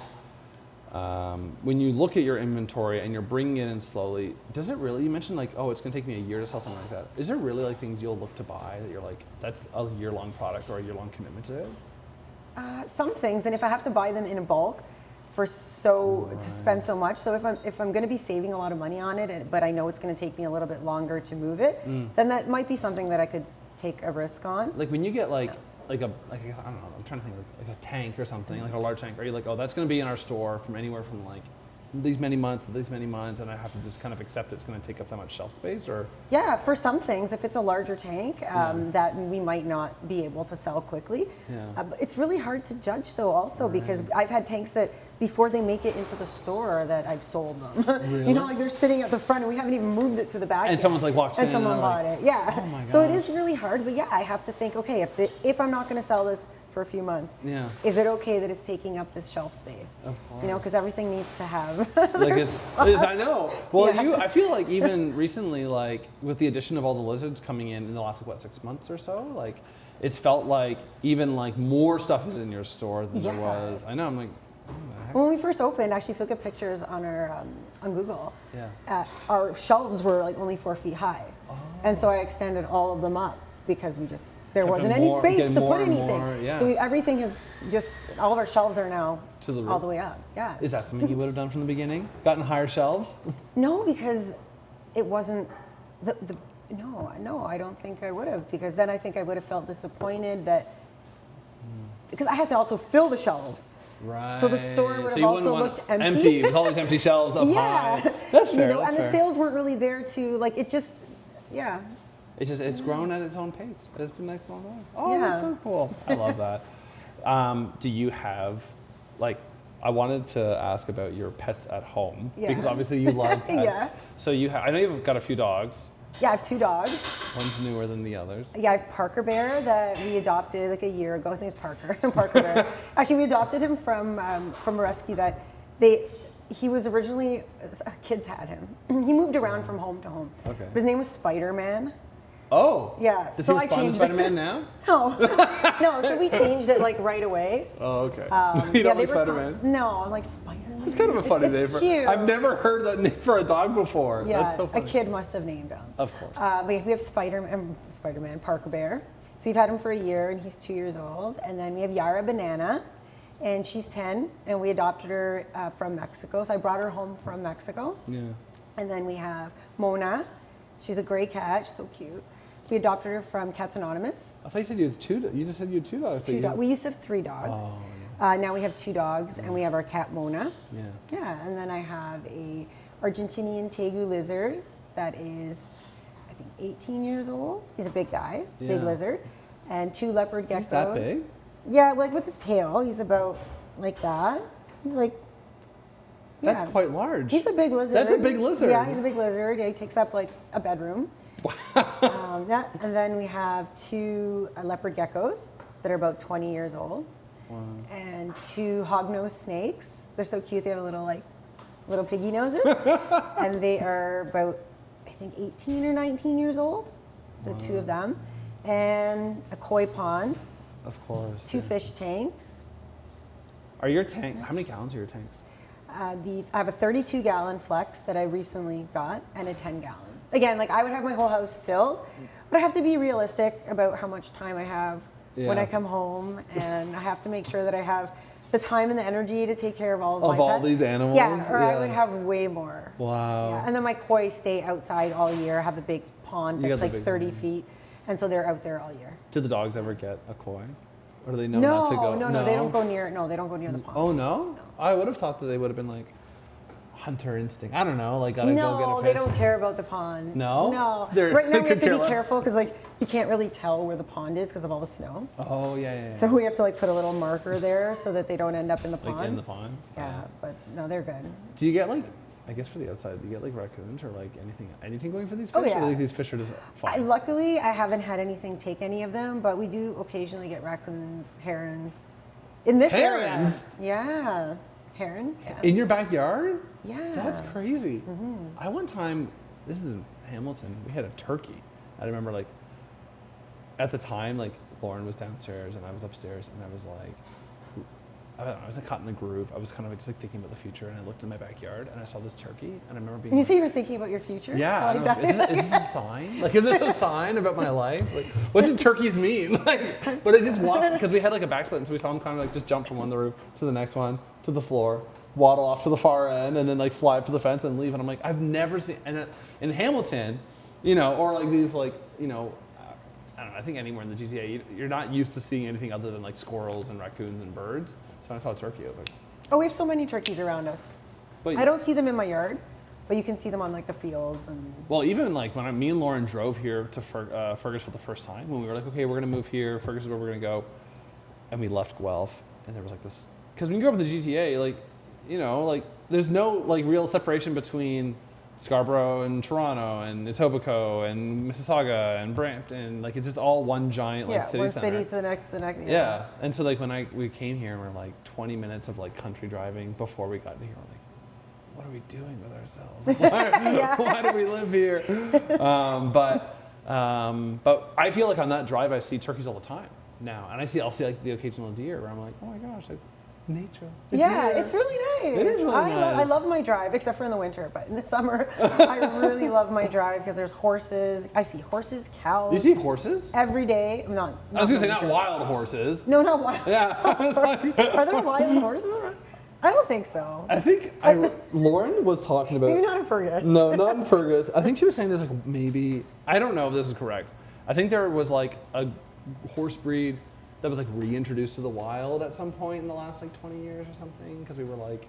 When you look at your inventory and you're bringing it in slowly, does it really, you mentioned like, oh, it's going to take me a year to sell something like that. Is there really like things you'll look to buy that you're like, that's a year-long product or a year-long commitment to it? Some things, and if I have to buy them in bulk to spend so much. So if I'm going to be saving a lot of money on it, but I know it's going to take me a little bit longer to move it, then that might be something that I could take a risk on. Like when you get like like a I don't know, I'm trying to think like a tank or something, like a large tank, are you like, oh, that's going to be in our store from anywhere from like these many months to these many months, and I have to just kind of accept it's going to take up that much shelf space? Or Yeah, for some things, if it's a larger tank that we might not be able to sell quickly. But it's really hard to judge though also, because I've had tanks that before they make it into the store that I've sold them. Really? You know, like they're sitting at the front and we haven't even moved it to the back and yet. someone's like walks in and someone bought it. Yeah. Oh my gosh. So it is really hard, but yeah, I have to think, okay, if I'm not going to sell this for a few months, is it okay that it's taking up this shelf space? Of course. You know, because everything needs to have like I know. Well, Yeah. I feel like even recently, like with the addition of all the lizards coming in the last like, what, 6 months or so, like it's felt like even like more stuff is in your store than there was. I know. I'm like, what the heck? When we first opened, actually, if you look at pictures on our on Google, our shelves were like only 4 feet high, and so I extended all of them up because there wasn't any space to put anything. So everything has just all of our shelves are now to the roof. all the way up. Yeah. Is that something you would have done from the beginning? Gotten higher shelves? No, because it wasn't No, I don't think I would have, because then I think I would have felt disappointed because I had to also fill the shelves. Right. So the store would So have you also wouldn't looked want empty. with all these empty shelves up high. That's fair. You know, that's and fair. the sales weren't really there to like it just It's grown at its own pace. It's been nice long way. Oh, Yeah. that's so cool. I love that. Do you have, like, I wanted to ask about your pets at home because obviously you love pets. Yeah. So I know you've got a few dogs. Yeah, I have 2 dogs. One's newer than the others. Yeah, I have Parker Bear that we adopted like a year ago. His name's Parker. Parker Bear. Actually, we adopted him from a rescue that he was originally, kids had him. He moved around from home to home. Okay. But his name was Spider-Man. Oh. Yeah. Does so he I respond to changed Spider-Man now? No. No, so we changed it like right away. Oh, okay. You don't like Spider-Man? No, I'm like Spider-Man. It's kind of a funny name. Cute. I've never heard that name for a dog before. Yeah, That's so funny. a kid must have named him. Of course. But we have Spider-Man, Parker Bear. So we've had him for a year, and he's 2 years old. And then we have Yara Banana, and she's 10, and we adopted her from Mexico. So I brought her home from Mexico. Yeah. And then we have Mona. She's a gray cat. She's so cute. We adopted her from Cats Anonymous. I thought you said you had 2. You just said you had 2 dogs. 2 dogs. We used to have 3 dogs. Oh, now we have 2 dogs, and we have our cat Mona. Yeah. Yeah, and then I have a Argentinian Tegu lizard that is, I think, 18 years old. He's a big guy, big lizard, and 2 leopard geckos. He's that big? Yeah, like with his tail, he's about like that. He's like. That's quite large. He's a big lizard. That's a big lizard. Yeah, he's a big lizard. Yeah, he takes up like a bedroom. And then we have 2 leopard geckos that are about 20 years old. Wow. And 2 hognose snakes. They're so cute. They have little piggy noses. And they are about, I think, 18 or 19 years old. The 2 of them. And a koi pond. Of course. 2 fish tanks. Are your tanks, how many gallons are your tanks? I have a 32-gallon Flex that I recently got, and a 10-gallon. Again, like I would have my whole house filled, but I have to be realistic about how much time I have when I come home, and I have to make sure that I have the time and the energy to take care of all of my pets. These animals? Yeah, or I would have way more. Wow. Yeah. And then my koi stay outside all year. I have a big pond that's like 30 feet, and so they're out there all year. Do the dogs ever get a koi? Or do they know not to go? No, they don't go near. No, they don't go near the pond. Oh no? I would have thought that they would have been like hunter instinct. I don't know. Like gotta go get a fish. No, they don't care about the pond. No? No. They're- Right now they we have could to be care less. careful because like you can't really tell where the pond is because of all the snow. Oh yeah. So we have to like put a little marker there so that they don't end up in the pond. Like in the pond. Yeah, but no, they're good. Do you get like? I guess for the outside, do you get like raccoons or like anything going for these fish? Oh, yeah. Or like these fish are just fine. Luckily, I haven't had anything take any of them, but we do occasionally get raccoons, herons. In this Herons? area. Yeah. Heron? Yeah. In your backyard? Yeah. That's crazy. I one time, this is in Hamilton, we had a turkey. I remember like, at the time, like Lauren was downstairs and I was upstairs and I was like, I don't know, I was like caught in the groove. I was kind of just like thinking about the future and I looked in my backyard and I saw this turkey and I remember being You like, say you were thinking about your future? yeah, I I like don't know, that. is this a sign? Like, is this a sign about my life? Like, what did turkeys mean? Like, but I just walked, because we had like a back split, and so we saw them kind of like just jump from one roof to the next one, to the floor, waddle off to the far end, and then like fly up to the fence and leave. And I'm like, I've never seen, and in Hamilton, you know, or like these like, you know, don't know, I think anywhere in the GTA, you're not used to seeing anything other than like squirrels and raccoons and birds. So when I saw a turkey, I was like, Oh, we have so many turkeys around us. but I don't see them in my yard, but you can see them on like the fields and. well, even like when me and Lauren drove here to Fergus for the first time, when we were like, okay, we're gonna move here, Fergus is where we're gonna go, and we left Guelph, and there was like this, because when you grow up in the GTA, like, you know, like there's no like real separation between Scarborough and Toronto and Etobicoke and Mississauga and Brampton, like it's just all one giant like city one center. city to the next, Yeah. And so like when we came here, we're like 20 minutes of like country driving before we got to here. We're like, what are we doing with ourselves? Like, why do we live here? But I feel like on that drive I see turkeys all the time now, and I'll see like the occasional deer where I'm like, oh my gosh, like nature. It's here. It's really nice. It is really nice. I love my drive, except for in the winter. But in the summer, I really love my drive because there's horses. I see horses, cows. You see horses? Every day. Not I was gonna say not winter. wild horses. No, not wild. Yeah. I was like, Are there wild horses around? I don't think so. I think Lauren was talking about. Maybe not in Fergus. No, not in Fergus. I think she was saying there's like maybe, I don't know if this is correct. I think there was like a horse breed that was like reintroduced to the wild at some point in the last like 20 years or something, because we were like,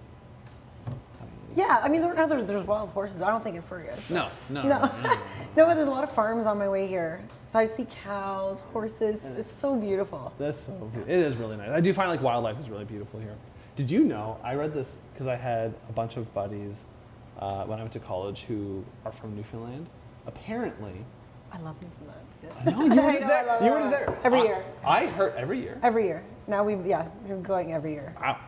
Yeah, I mean, there's wild horses. I don't think in Fergus. no. No, but there's a lot of farms on my way here. So I see cows, horses. It's so beautiful. That's so beautiful. It is really nice. I do find like wildlife is really beautiful here. Did you know, I read this because I had a bunch of buddies when I went to college who are from Newfoundland. Apparently, I love Newfoundland. I know, you were just there. You were just there. Every year. I heard every year. Every year. Now we're going every year. Wow.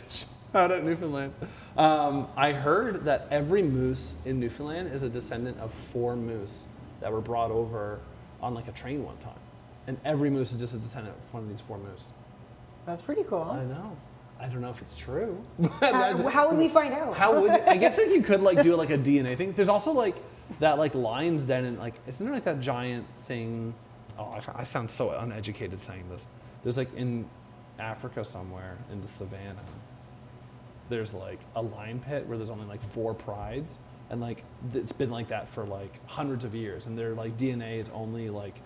Shout out Newfoundland. I heard that every moose in Newfoundland is a descendant of 4 moose that were brought over on like a train one time. And every moose is just a descendant of one of these 4 moose. That's pretty cool. I know. I don't know if it's true. How would we find out? How would you, I guess like you could like do like a DNA thing. There's also like that like lion's den and like, isn't there like that giant thing? Oh, I sound so uneducated saying this. There's like in Africa somewhere in the savannah, there's like a lion pit where there's only like 4 prides, and like it's been like that for like hundreds of years, and their like DNA is only like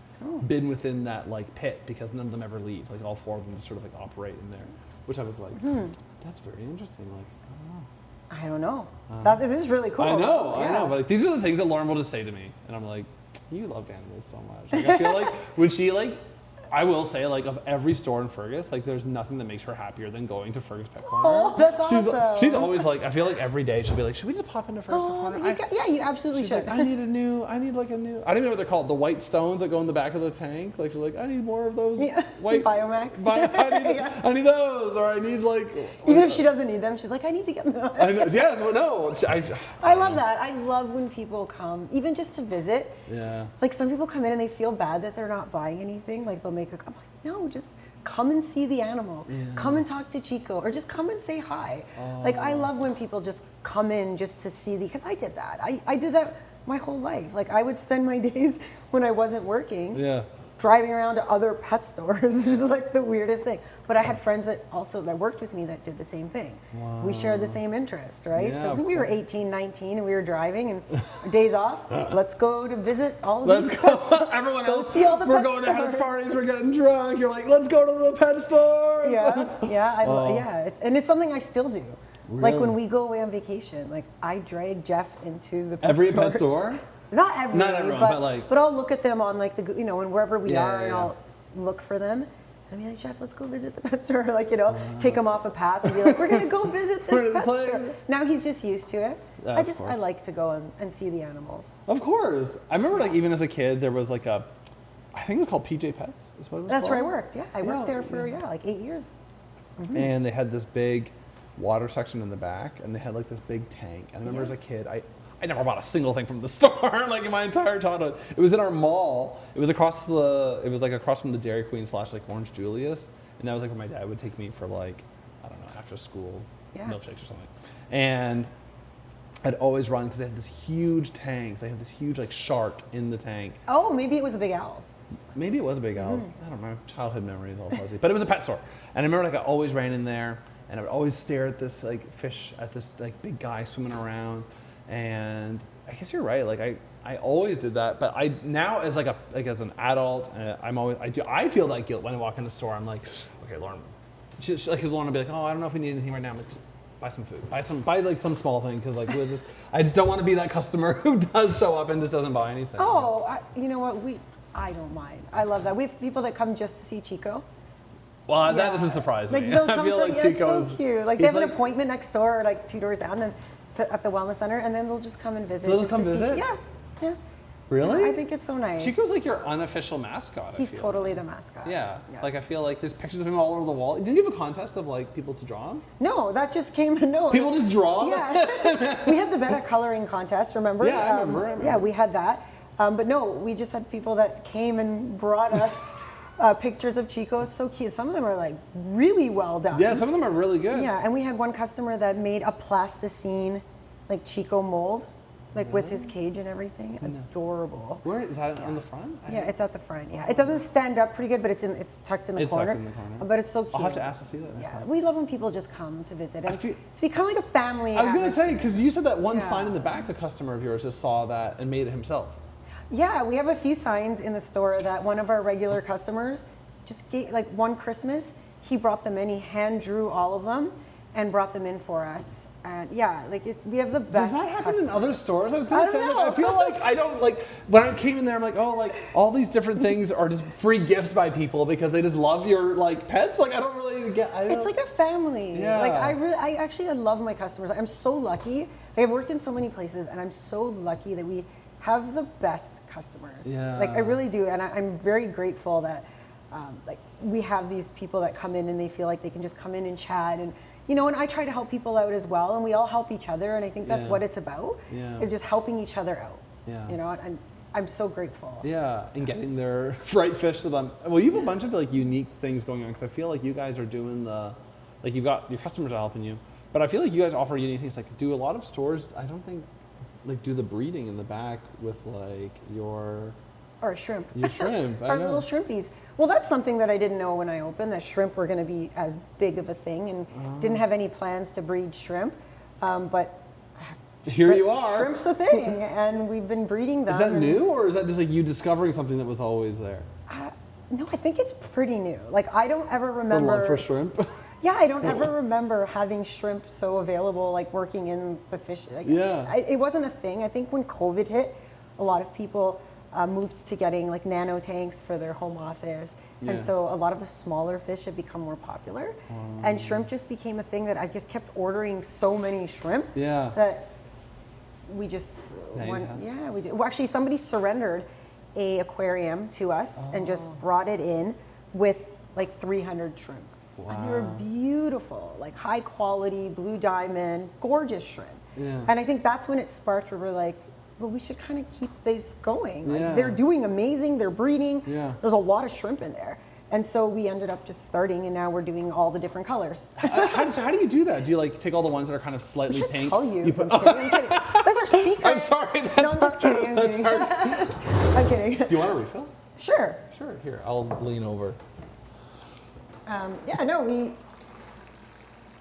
been within that like pit because none of them ever leave. Like all 4 of them just sort of like operate in there, which I was like, that's very interesting. Like I don't know. That is really cool. I know, Yeah. but like these are the things that Lauren will just say to me, and I'm like, you love animals so much. Like, I feel like when she like, I will say like of every store in Fergus, like there's nothing that makes her happier than going to Fergus Pet Corner. Oh, that's awesome. She's always like, I feel like every day she'll be like, should we just pop into Fergus Pet Corner? You absolutely She's should. like, I need like a new, I don't even know what they're called, the white stones that go in the back of the tank. Like she's like, I need more of those white Biomax. I need those, or I need like. Even if she doesn't need them, she's like, I need to get them. I know, yes, well, no. I love that. I love when people come, even just to visit. Yeah. Like some people come in and they feel bad that they're not buying anything. Like they'll make I'm like, no, just come and see the animals. Yeah. Come and talk to Chico, or just come and say hi. Like I love when people just come in just to see because I did that. I did that my whole life. Like I would spend my days when I wasn't working. Yeah. Driving around to other pet stores, which is like the weirdest thing. But I had friends that worked with me that did the same thing. Wow. We shared the same interest, right? Yeah, so we were 18, 19, and we were driving, and days off, let's go to visit all of these pet stores. Everyone go else, see all the we're pet going stores. to house parties, we're getting drunk. You're like, let's go to the pet stores. Yeah. It's something I still do. Really? Like when we go away on vacation, like I drag Jeff into the pet Every stores. pet store? Not everyone, but like. But I'll look at them on like the, and wherever we are, and yeah. I'll look for them. And be like, Jeff, let's go visit the pet store. Like, take him off a path and be like, we're gonna go visit this pet store. Now he's just used to it. I like to go and see the animals. Of course. I remember like even as a kid, there was like I think it was called PJ Pets. Is what it was That's called. where I worked. Yeah, I worked there for like 8 years. Mm-hmm. And they had this big water section in the back, and they had like this big tank. And I remember as a kid, I never bought a single thing from the store, like in my entire childhood. It was in our mall. It was across from the Dairy Queen / like Orange Julius. And that was like where my dad would take me for like, I don't know, after school milkshakes or something. And I'd always run because they had this huge tank. They had this huge like shark in the tank. Oh, maybe it was a Big Al's. Maybe it was a Big Al's. I don't know. Childhood memories all fuzzy. But it was a pet store. And I remember like I always ran in there, and I would always stare at this like fish, at this like big guy swimming around. And I guess you're right. Like I always did that, but I now as as an adult, I feel that guilt when I walk in the store. I'm like, okay, Lauren, she's like, Lauren will be like, oh, I don't know if we need anything right now. I'm like, just buy some food, buy like some small thing, because like I just don't want to be that customer who does show up and just doesn't buy anything. Oh, you know what? I don't mind. I love that. We have people that come just to see Chico. Well, that doesn't surprise me. They'll I come feel like it's Chico's so cute. Like they have an appointment next door, or like 2 doors down, and at the wellness center, and then they'll just come and visit. They'll just come visit? Yeah. Really? Yeah, I think it's so nice. Chico's like your unofficial mascot. He's totally the mascot. Yeah. Like I feel like there's pictures of him all over the wall. Didn't you have a contest of like people to draw him? No, that just came. No. People just draw him? Yeah. We had the Beta coloring contest, remember? Yeah, I remember. Yeah, we had that. But no, we just had people that came and brought us pictures of Chico. It's so cute. Some of them are like really well done. Yeah, some of them are really good. Yeah, and we had one customer that made a plasticine like Chico mold, like with his cage and everything. Adorable. Where is that on the front? Yeah, it's at the front. Yeah, it doesn't stand up pretty good, but it's tucked in the corner. Tucked in the corner. But it's so cute. I'll have to ask to see that. Yeah, we love when people just come to visit. And it's become like a family. I was gonna say, because you said that one Yeah. sign in the back, a customer of yours just saw that and made it himself. Yeah, we have a few signs in the store that one of our regular customers just gave, like one Christmas, he brought them in, he hand drew all of them and brought them in for us. And yeah, like we have the best. Does that happen customers. in other stores? I was gonna say, don't like, know. I feel like I don't like when I came in there. I'm like, oh, like all these different things are just free gifts by people because they just love your like pets. Like I don't really get. It's like a family. Yeah. Like I love my customers. I'm so lucky. I've worked in so many places, and I'm so lucky that we have the best customers. Yeah. Like I really do, and I'm very grateful that like we have these people that come in and they feel like they can just come in and chat, and you know, and I try to help people out as well, and we all help each other, and I think that's what it's about. Yeah. Is just helping each other out. Yeah. You know, and I'm so grateful. Yeah, and getting their right fish to them. Well, you have a bunch of like unique things going on, because I feel like you guys are doing like you've got your customers are helping you, but I feel like you guys offer unique things. Like, do a lot of stores? I don't think like do the breeding in the back with like your shrimp. Your shrimp. Our little shrimpies. Well, that's something that I didn't know when I opened, that shrimp were going to be as big of a thing, and didn't have any plans to breed shrimp. But here you are. Shrimp's a thing, and we've been breeding them. Is that new, or is that just like you discovering something that was always there? No, I think it's pretty new. Like, I don't ever remember. The love for shrimp? Yeah, I don't ever remember having shrimp so available, like working in the fish. Like, Yeah. It wasn't a thing. I think when COVID hit, a lot of people moved to getting like nano tanks for their home office. Yeah. And so a lot of the smaller fish have become more popular. And shrimp just became a thing that I just kept ordering so many shrimp Yeah. that we just Now you went, have. yeah, we did. Well, actually, somebody surrendered a aquarium to us and just brought it in with like 300 shrimp. And they were beautiful, like high quality, blue diamond, gorgeous shrimp. Yeah. And I think that's when it sparked where we're like, well, we should kind of keep this going. Like, Yeah. they're doing amazing, they're breeding. Yeah. There's a lot of shrimp in there. And so we ended up just starting, and now we're doing all the different colors. How do you do that? Do you like take all the ones that are kind of slightly I pink? tell you. put, I'm kidding. Those are secrets. I'm sorry. No, I'm just kidding. I'm kidding. I'm kidding. Do you want a refill? Sure. Sure. Here, I'll lean over. Yeah, no,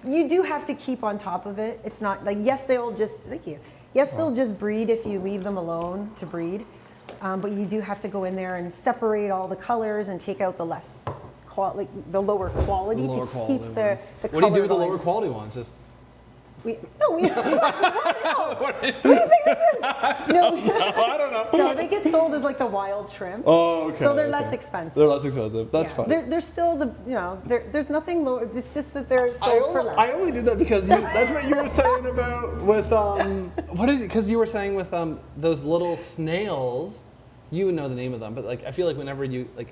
you do have to keep on top of it. It's not like, yes, they'll just, thank you. Yes, they'll just breed if you leave them alone to breed. But you do have to go in there and separate all the colors and take out the the lower quality The lower to quality keep the ones. the What do you do with the color lower line. quality ones? Just What do you think this is? No, I don't know. no, they get sold as like the wild shrimp. Oh, okay. So they're okay. less expensive. They're less expensive. That's Yeah. funny. They're still there's nothing low. It's just that they're sold for less. I only did that because that's what you were saying about with what is it? Because you were saying with those little snails. You know the name of them, but like I feel like whenever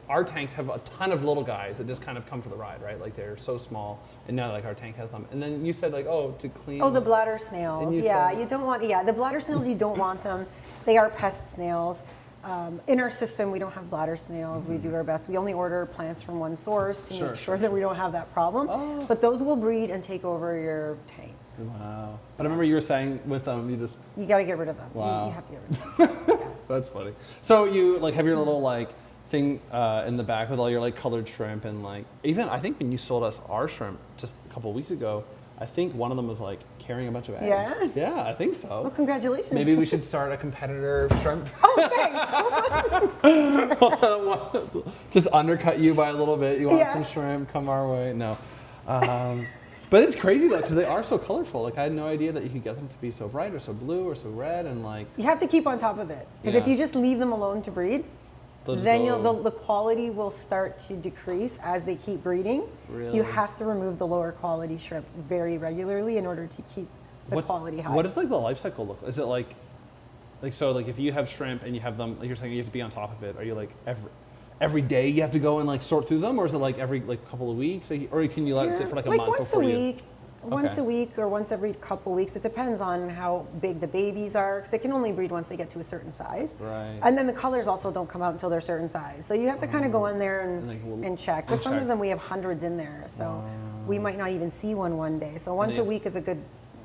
our tanks have a ton of little guys that just kind of come for the ride, right? Like they're so small, and now like our tank has them. And then you said like, oh, to clean. Oh, the bladder snails. Yeah, you don't want. Yeah, the bladder snails. You don't want them. They are pest snails. In our system, we don't have bladder snails. We do our best. We only order plants from one source to make sure that we don't have that problem. Oh. But those will breed and take over your tank. Wow. But I remember you were saying with You got to get rid of them. Wow. You have to get rid of them. That's funny. So you like have your little like thing in the back with all your like colored shrimp, and like even I think when you sold us our shrimp just a couple of weeks ago, I think one of them was like carrying a bunch of eggs. Yeah? Yeah, I think so. Well, congratulations. Maybe we should start a competitor shrimp. Oh, thanks. Just undercut you by a little bit. You want Yeah. some shrimp? Come our way. No. But it's crazy though, because they are so colorful. Like I had no idea that you could get them to be so bright or so blue or so red, and like. You have to keep on top of it. Because if Yeah. you just leave them alone to breed, They'll just then go- the quality will start to decrease as they keep breeding. Really? You have to remove the lower quality shrimp very regularly in order to keep the quality high. What does like the life cycle look like? Is it like so like if you have shrimp and you have them, like you're saying you have to be on top of it, are you like every day you have to go and like sort through them, or is it like every like couple of weeks, or can you let it sit for like a month once before a you? week, once Okay. a week or once every couple of weeks. It depends on how big the babies are, because they can only breed once they get to a certain size. Right. And then the colors also don't come out until they're a certain size. So you have to kind of go in there and check. But some check. of them we have hundreds in there, so we might not even see one day. So once they- a week is a good.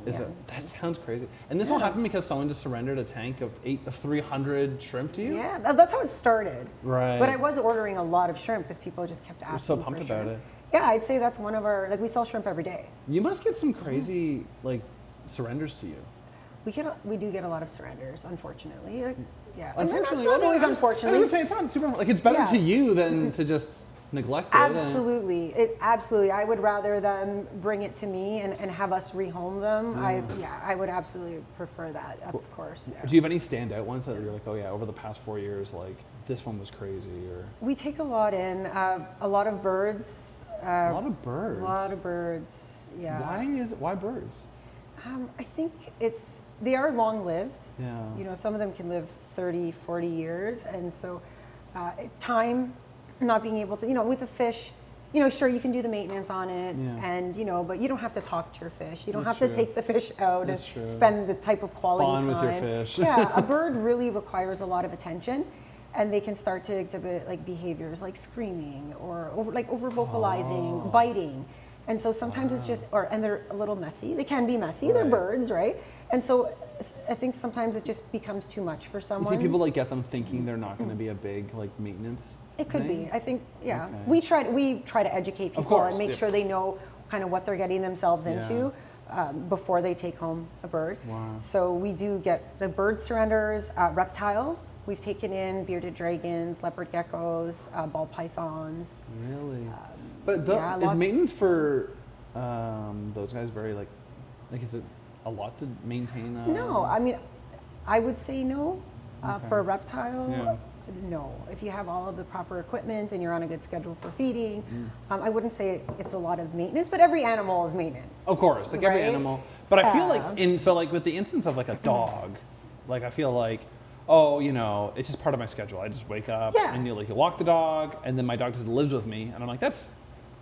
That sounds crazy. And this all happened because someone just surrendered a tank of 300 shrimp to you? Yeah, that's how it started. Right. But I was ordering a lot of shrimp because people just kept asking. so for pumped shrimp. about it. Yeah, I'd say that's one of our, like we sell shrimp every day. You must get some crazy like surrenders to you. We do get a lot of surrenders, unfortunately. Like, yeah, Unfortunately, it's not always I unfortunately. was gonna say it's not super like it's better Yeah. to you than to just neglect it. Absolutely, absolutely. I would rather them bring it to me and have us rehome them. I would absolutely prefer that, of course. Yeah. Do you have any standout ones that you're like, oh yeah, over the past 4 years, like this one was crazy, or We take a lot in, a lot of birds. a lot of birds? A lot of birds, yeah. Why birds? I think they are long-lived. Yeah. You know, some of them can live 30, 40 years. And so time, not being able to, with a fish, sure, you can do the maintenance on it, Yeah. and, but you don't have to talk to your fish. You don't That's have to true. take the fish out That's and true. spend the type of quality Bond time. with your fish. Yeah, a bird really requires a lot of attention. And they can start to exhibit like behaviors like screaming or over vocalizing, biting. And so sometimes it's just, and they're a little messy. They can be messy. They're Right. birds, right? And so I think sometimes it just becomes too much for You someone. think people like get them thinking they're not going to be a big like maintenance? It could thing? be. I think, yeah. Okay. We try to educate people course, and make yeah. sure they know kind of what they're getting themselves Yeah. into before they take home a bird. Wow. So we do get the bird surrenders, reptile. We've taken in bearded dragons, leopard geckos, ball pythons. Really? But yeah, is lots- maintenance for those guys very like is it a lot to maintain? No, I mean, I would say no. For a reptile, Yeah. no. If you have all of the proper equipment and you're on a good schedule for feeding, Mm. I wouldn't say it's a lot of maintenance, but every animal is maintenance. Of course, like every Right? animal. But I feel like like with the instance of like a dog, like I feel like, oh, it's just part of my schedule. I just wake up Yeah. and you walk the dog, and then my dog just lives with me, and I'm like,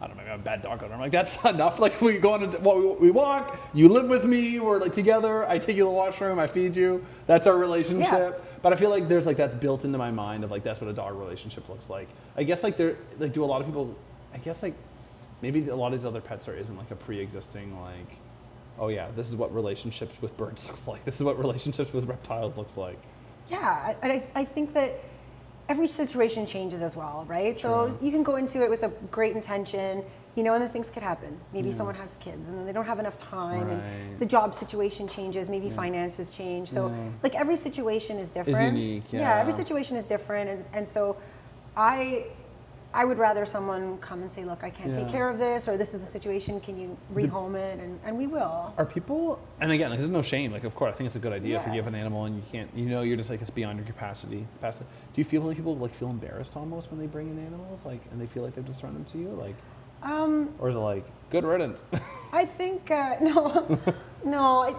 I don't know, maybe I'm a bad dog owner. I'm like, that's enough. Like we go on, we walk, you live with me, we're like together. I take you to the washroom, I feed you. That's our relationship. But I feel like there's like that's built into my mind of like that's what a dog relationship looks like. I guess like do a lot of people. I guess like maybe a lot of these other pets isn't like a pre-existing like, oh yeah, this is what relationships with birds looks like. This is what relationships with reptiles looks like. Yeah, I think that every situation changes as well, right? So you can go into it with a great intention, and then things could happen. Maybe someone has kids and then they don't have enough time, Right. and the job situation changes, maybe finances change. So like every situation is different. unique, Yeah, yeah. every situation is different, and so I would rather someone come and say, look, I can't take Yeah. care of this, or this is the situation, can you rehome it? And we will. Are people, and again, like, there's no shame. Like, of course, I think it's a good idea if Yeah. you have an animal and you can't, you're just like, it's beyond your capacity. Do you feel like people like feel embarrassed almost when they bring in animals, like, and they feel like they've just run them to you, like, or is it like, good riddance? I think no.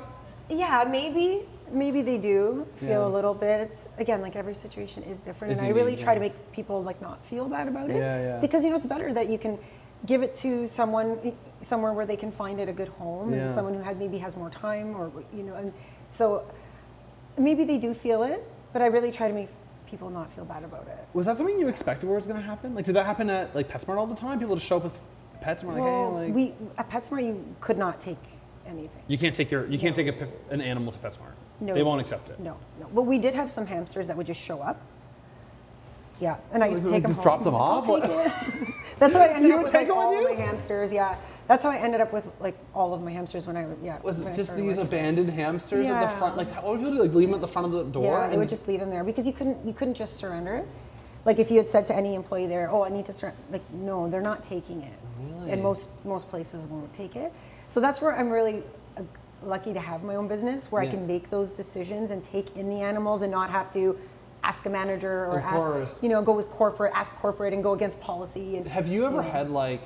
Yeah, maybe they do feel Yeah. a little bit. Again, like every situation is different, Is and I really unique, try yeah. to make people like not feel bad about it. Yeah, yeah. Because it's better that you can give it to someone somewhere where they can find it a good home, Yeah. and someone who maybe has more time, or and so maybe they do feel it, but I really try to make people not feel bad about it. Was that something you expected was going to happen? Like, did that happen at like PetSmart all the time? People just show up with pets and we're Well, like, hey, like, at PetSmart you could not take anything. you can't take an animal to PetSmart. No, They won't accept it. No. But we did have some hamsters that would just show up. Yeah, and I used to take them Just home. drop them off? I'll take it. That's why I ended You up would with take like it with all you? my hamsters. Yeah, That's how I ended up with like all of my hamsters when I Was when it I just started these working. abandoned hamsters at the Yeah. front? Like, what would you do? Like, leave them at the front of the door? Yeah, they would just leave them there because you couldn't just surrender it. Like if you had said to any employee there, "Oh, I need to surrender," like no, they're not taking it. Really? And most places won't take it. So that's where I'm really lucky to have my own business, where I Yeah. can make those decisions and take in the animals and not have to ask a manager or Of course. ask, go with corporate, ask corporate and go against policy. And Have you ever had like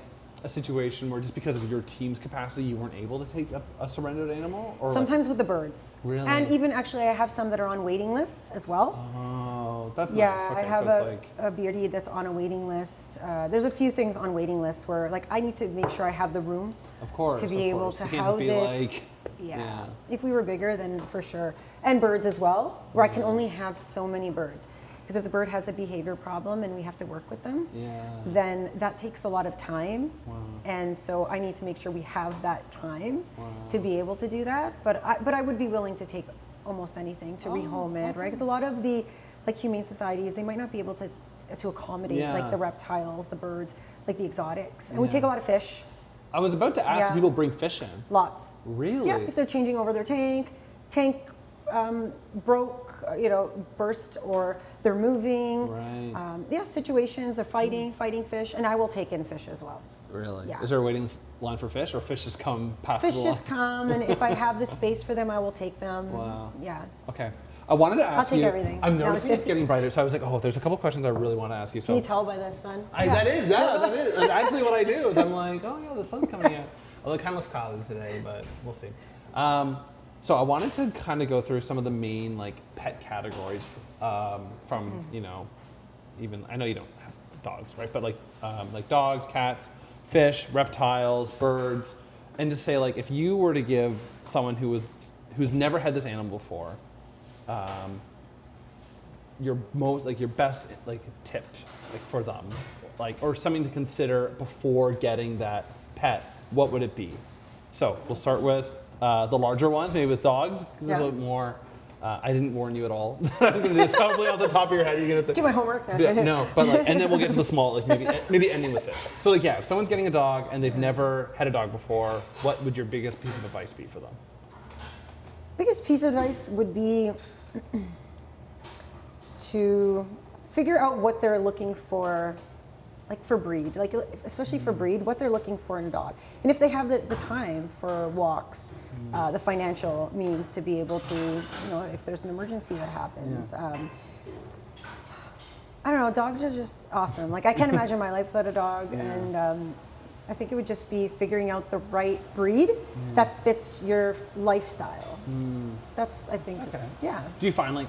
a situation where just because of your team's capacity, you weren't able to take a surrendered animal? Or sometimes with the birds. Really? And even actually, I have some that are on waiting lists as well. Oh, that's Yeah, nice. Okay, I have so it's like, a beardie that's on a waiting list. There's a few things on waiting lists where like I need to make sure I have the room of course, to be of able course. to You can't house just be it. like, Yeah. If we were bigger, then for sure. And birds as well, where I can only have so many birds. Because if the bird has a behavior problem and we have to work with them, then that takes a lot of time. Wow. And so I need to make sure we have that time to be able to do that. But I would be willing to take almost anything to rehome it, right? Because a lot of the like humane societies, they might not be able to accommodate like the reptiles, the birds, like the exotics. And we take a lot of fish. I was about to ask, do people bring fish in? Lots. Really? Yeah, if they're changing over their tank broke, burst, or they're moving. Right. Situations, they're fighting fish, and I will take in fish as well. Really? Yeah. Is there a waiting line for fish, or fish just come past Fish the line? just come, and if I have the space for them, I will take them. Wow. Yeah. Okay. I wanted to ask take you. everything. I'm No, noticing it's it's getting brighter, so I was like, oh, there's a couple questions I really want to ask you. So Can you tell by the sun? that is. Like, actually, what I do is I'm like, oh yeah, the sun's coming out. Although it kind of looks cloudy today, but we'll see. So I wanted to kind of go through some of the main like pet categories from even I know you don't have dogs, right? But like dogs, cats, fish, reptiles, birds, and to say like if you were to give someone who's never had this animal before, your best like tip like for them, like or something to consider before getting that pet, what would it be? So we'll start with the larger ones, maybe with dogs. There's a little bit more. I didn't warn you at all. I was going to do this probably off the top of your head. You're gonna Do my homework? no, but like, and then we'll get to the small, like maybe ending with it. So like, yeah, if someone's getting a dog and they've never had a dog before, what would your biggest piece of advice be for them? Biggest piece of advice would be to figure out what they're looking for, like for breed, like especially for breed, what they're looking for in a dog. And if they have the time for walks, the financial means to be able to, if there's an emergency that happens. I don't know, dogs are just awesome. Like I can't imagine my life without a dog. And I think it would just be figuring out the right breed that fits your lifestyle. That's, I think, yeah. Do you find like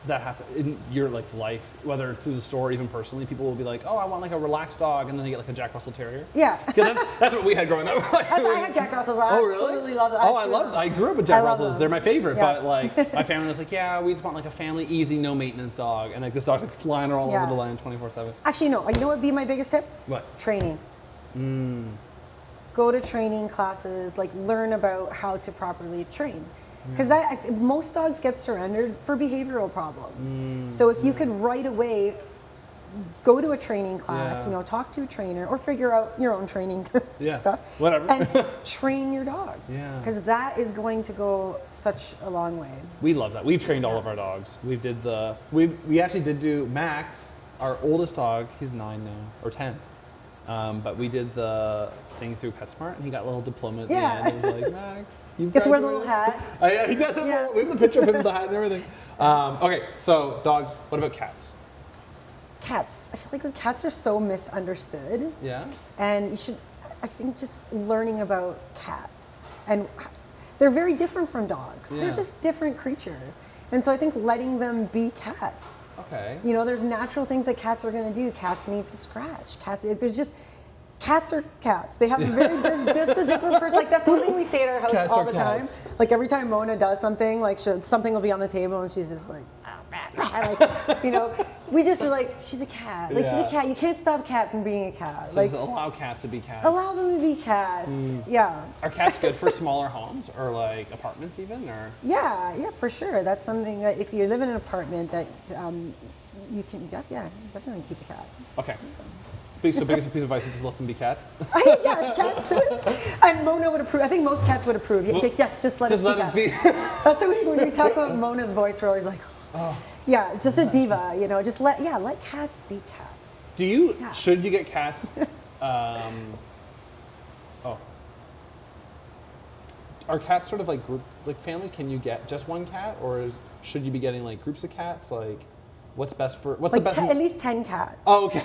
that happen in your like life, whether through the store or even personally, people will be like, oh, I want like a relaxed dog, and then they get like a Jack Russell Terrier? Yeah. That's what we had growing up. I had Jack Russells. I absolutely love them. I grew up with Jack Russells. them. They're my favorite, Yeah. but like my family was like, yeah, we just want like a family, easy, no maintenance dog, and like this dog's like flying all over the land 24/7. Actually, no. You know what would be my biggest tip? What? Training. Go to training classes, like learn about how to properly train. Because most dogs get surrendered for behavioral problems. So if you could right away go to a training class, talk to a trainer, or figure out your own training stuff, whatever, and train your dog. Because that is going to go such a long way. We love that. We've trained all of our dogs. We actually did do Max, our oldest dog. He's 9 now, or 10. But we did the thing through PetSmart, and he got a little diploma at the end. It was like, Max, you've Get to wear the graduated. little hat. Yeah, he does have we have the picture of him with the hat and everything. Okay, so dogs. What about cats? Cats. I feel like the cats are so misunderstood. Yeah. And you should, I think, just learning about cats. And they're very different from dogs. Yeah. They're just different creatures. And so I think letting them be cats. Okay. There's natural things that cats are going to do. Cats need to scratch. Cats are cats. They have very just a different person. Like that's something we say at our house Cats all are the cats. time. Like every time Mona does something, like something will be on the table and she's just like, like, we just are like, she's a cat. Like she's a cat. You can't stop a cat from being a cat. So like allow cats to be cats. allow them to be cats. Yeah. Are cats good for smaller homes or like apartments even, or? Yeah, for sure. That's something that if you live in an apartment that you can, definitely keep a cat. Okay. Biggest piece of advice is just let them be cats. Yeah, cats. And Mona would approve. I think most cats would approve. Well, Yes, just let us be cats. be. That's what when we talk about Mona's voice, we're always like, yeah, it's just a diva, you know. Just let cats be cats. Do you? Yeah. Should you get cats? Are cats sort of like group, like families? Can you get just one cat, or should you be getting like groups of cats? Like, what's best for? What's like the best? At least 10 cats. Oh, okay.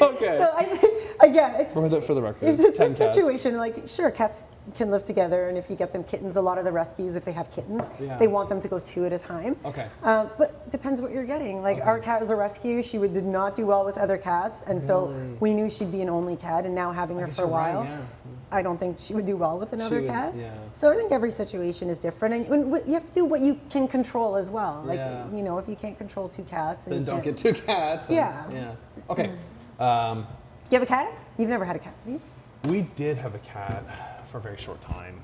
Okay. No, again, it's for the record. It's a situation like sure, cats can live together, and if you get them kittens, a lot of the rescues, if they have kittens, they want them to go 2 at a time. Okay. But depends what you're getting. Like our cat was a rescue. She did not do well with other cats, and so we knew she'd be an only cat. And now having her for a while, I don't think she would do well with another cat. Yeah. So I think every situation is different, and you have to do what you can control as well. Like you know, if you can't control 2 cats, and then don't get 2 cats. And, yeah. Okay. Do you have a cat? You've never had a cat, have you? We did have a cat for a very short time.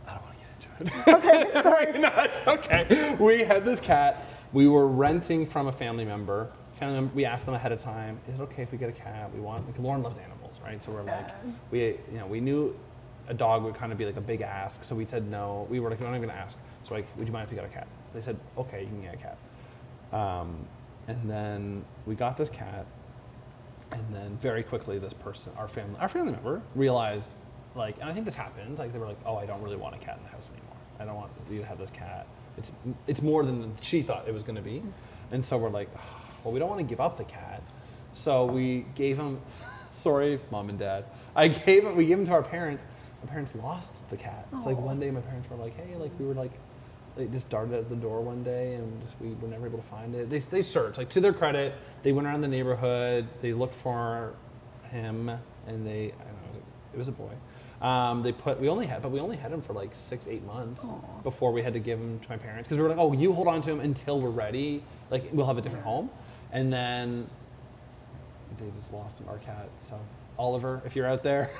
I don't want to get into it. Okay, sorry. Not okay. We had this cat. We were renting from a family member. We asked them ahead of time, is it okay if we get a cat? Like, Lauren loves animals, right? So we're like, we knew a dog would kind of be like a big ask, so we said no. We were like, we're not even gonna ask. So like, would you mind if we got a cat? They said, okay, you can get a cat. And then we got this cat, and then very quickly this person, our family member, realized, like, and I think this happened, like they were like, oh, I don't really want a cat in the house anymore. I don't want you to have this cat. It's more than she thought it was gonna be. And so we're like, oh, well, we don't want to give up the cat. So we gave him, sorry, mom and dad, we gave him to our parents. My parents lost the cat. It's like one day my parents were like, hey, like we were like, they just darted at the door one day and we were never able to find it. They searched, like to their credit, they went around the neighborhood, they looked for him, and it was a boy. We only had him for like 6-8 months before we had to give him to my parents, because we were like, oh, you hold on to him until we're ready, like we'll have a different home. And then they just lost him, our cat. So Oliver, if you're out there,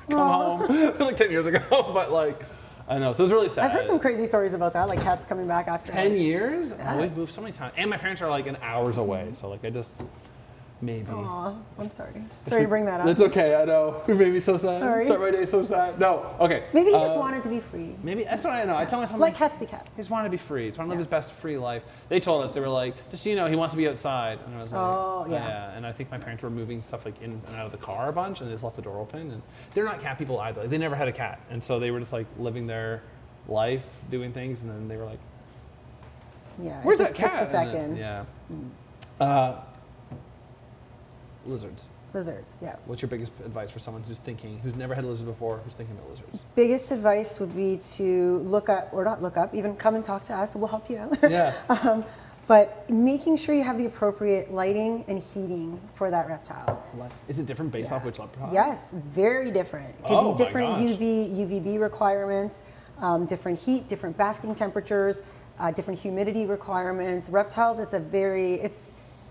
come home. Like 10 years ago, but like, I know, so it's really sad. I've heard some crazy stories about that, like cats coming back after 10 years? Yeah. We've moved so many times. And my parents are like an hours away, so like maybe. Aw, I'm sorry. Sorry to bring that up. That's okay, I know. You made me so sad. Sorry. Start my day so sad. No, okay. Maybe he just wanted to be free. Maybe, that's what I know. I tell myself, let cats be cats. He just wanted to be free. He just wanted to live his best free life. They told us, they were like, just so you know, he wants to be outside. And I was like, yeah. And I think my parents were moving stuff like in and out of the car a bunch, and they just left the door open. And they're not cat people either. Like, they never had a cat. And so they were just like living their life, doing things, and then they were like, where's that cat? Takes a second. Lizards. Lizards, yeah. What's your biggest advice for someone who's never had lizards before, who's thinking about lizards? Biggest advice would be to even come and talk to us, and we'll help you out. Yeah. But making sure you have the appropriate lighting and heating for that reptile. Is it different based off which reptile? Yes, very different. It could be different UVB requirements, different heat, different basking temperatures, different humidity requirements. Reptiles, it's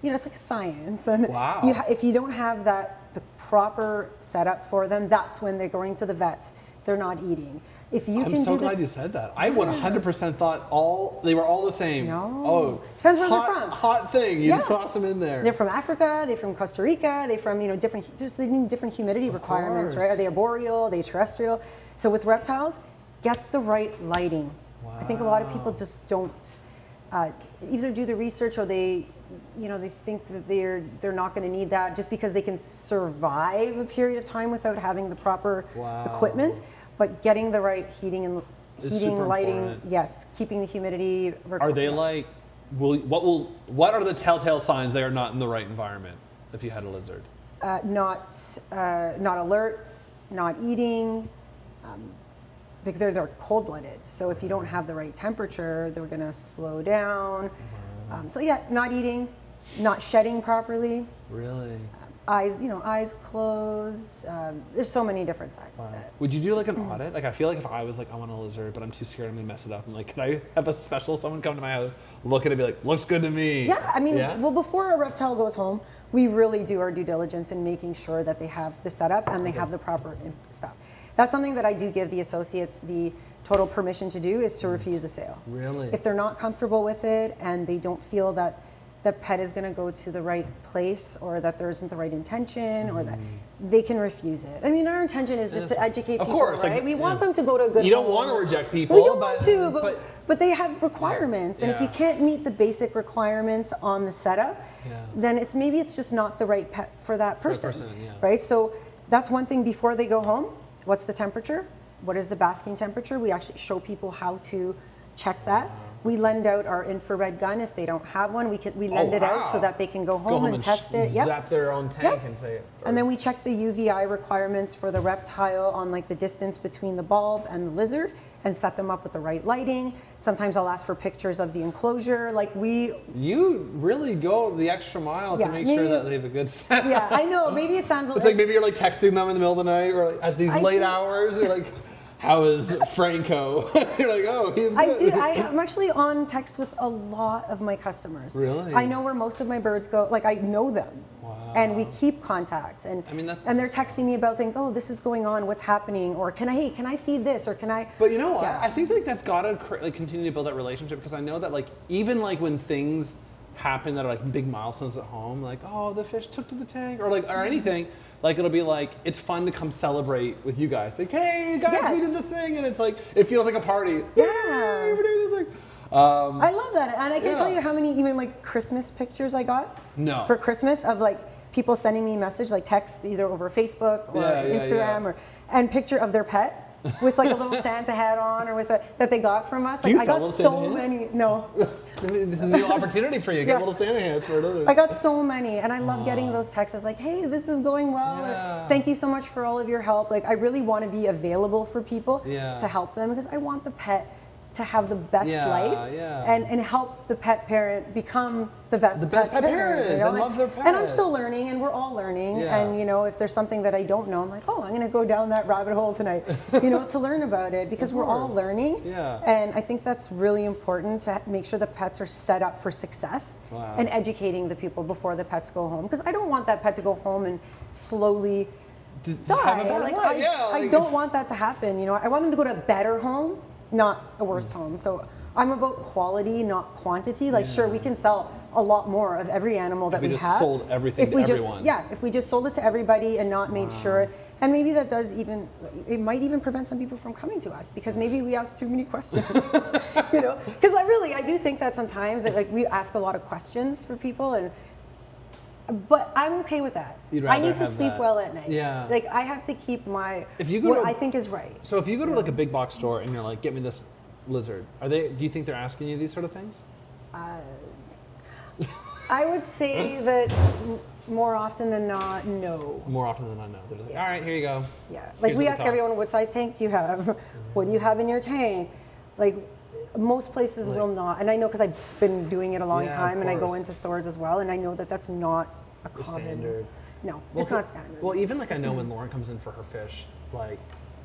like a science. And if you don't have the proper setup for them, that's when they're going to the vet. They're not eating. I'm so glad you said that. I 100% thought they were all the same. No. Oh, depends where they're from. Hot thing. You just toss them in there. They're from Africa. They're from Costa Rica. They're from they need different humidity requirements, right? Are they arboreal? Are they terrestrial? So with reptiles, get the right lighting. Wow. I think a lot of people just don't either do the research, or they think that they're not going to need that just because they can survive a period of time without having the proper equipment. But getting the right heating, lighting, important. Yes, keeping the humidity. Are they like, what are the telltale signs they are not in the right environment if you had a lizard? Not alert, not eating. They're cold-blooded. So if you don't have the right temperature, they're going to slow down. Not eating, not shedding properly. Really? Eyes closed. There's so many different signs. Wow. Would you do like an audit? Like, I feel like if I was like, I want a lizard, but I'm too scared I'm gonna mess it up. I'm like, can I have someone come to my house, look at it, and be like, looks good to me? Yeah, well, before a reptile goes home, we really do our due diligence in making sure that they have the setup and they have the proper stuff. That's something that I do give the associates the total permission to do, is to refuse a sale. Really? If they're not comfortable with it and they don't feel that the pet is going to go to the right place, or that there isn't the right intention, or that they can refuse it. I mean, our intention is just to educate people, course, right? like, we want them to go to a good You don't home. want to reject people. We don't want to, but they have requirements, and if you Yeah. can't meet the basic requirements on the setup, then maybe it's just not the right pet for that person, right? So that's one thing before they go home. What's the temperature? What is the basking temperature? We actually show people how to check that. We lend out our infrared gun if they don't have one. We lend it out so that they can go home and test it. Zap their own tank and say it. And then we check the UVI requirements for the reptile on like the distance between the bulb and the lizard, and set them up with the right lighting. Sometimes I'll ask for pictures of the enclosure. You really go the extra mile to make sure that they have a good set. Yeah, I know. Maybe it sounds It's like maybe you're like texting them in the middle of the night, or like at these late hours. You're like, how is Franco? You're like, oh, he's good. I'm actually on text with a lot of my customers. Really? I know where most of my birds go. Like, I know them. Wow. And we keep contact. And and they're texting me about things. Oh, this is going on. What's happening? Or can I feed this? Or can I? But you know what? I think like that's got to like continue to build that relationship, because I know that like even like when things happen that are like big milestones at home, like, oh, the fish took to the tank, or anything. Like, it'll be like, it's fun to come celebrate with you guys. Like, hey, guys, we did this thing. And it's like, it feels like a party. Yeah. Yay, we're doing this thing. I love that. And I can't tell you how many even like Christmas pictures I got for Christmas of like people sending me a message, like text either over Facebook or Instagram and picture of their pet with like a little Santa hat on, or that they got from us. Like, I got so many. No. This is a new opportunity for you. Get little Santa hats for another. I got so many, and I love getting those texts like, hey, this is going well, or thank you so much for all of your help. Like, I really want to be available for people to help them, because I want the pet to have the best life and help the pet parent become the best pet parent. You know? I love their pet. And I'm still learning, and we're all learning. And you know, if there's something that I don't know, I'm like, oh, I'm going to go down that rabbit hole tonight, you know, to learn about it, because we're all learning. And I think that's really important, to make sure the pets are set up for success and educating the people before the pets go home, because I don't want that pet to go home and slowly die. Like, I don't want that to happen. You know, I want them to go to a better home, not a worse home. So I'm about quality, not quantity. Like, sure, we can sell a lot more of every animal that we have. Sold everything to everyone. If we just sold it to everybody and not made sure, and maybe that does even, it might even prevent some people from coming to us, because maybe we ask too many questions. You know, because I do think that sometimes that like we ask a lot of questions for people, but I'm okay with that. I need to sleep well at night. Yeah. Like, I have to keep what I think is right. So if you go to like a big box store and you're like, get me this lizard, do you think they're asking you these sort of things? I would say that more often than not, no. More often than not, no. They're just like, all right, here you go. Yeah. Like, we ask everyone, what size tank do you have? What do you have in your tank? Like, most places will not. And I know, because I've been doing it a long time, and I go into stores as well, and I know that that's not a common standard. No, it's not standard. Well, even like I know when Lauren comes in for her fish, like,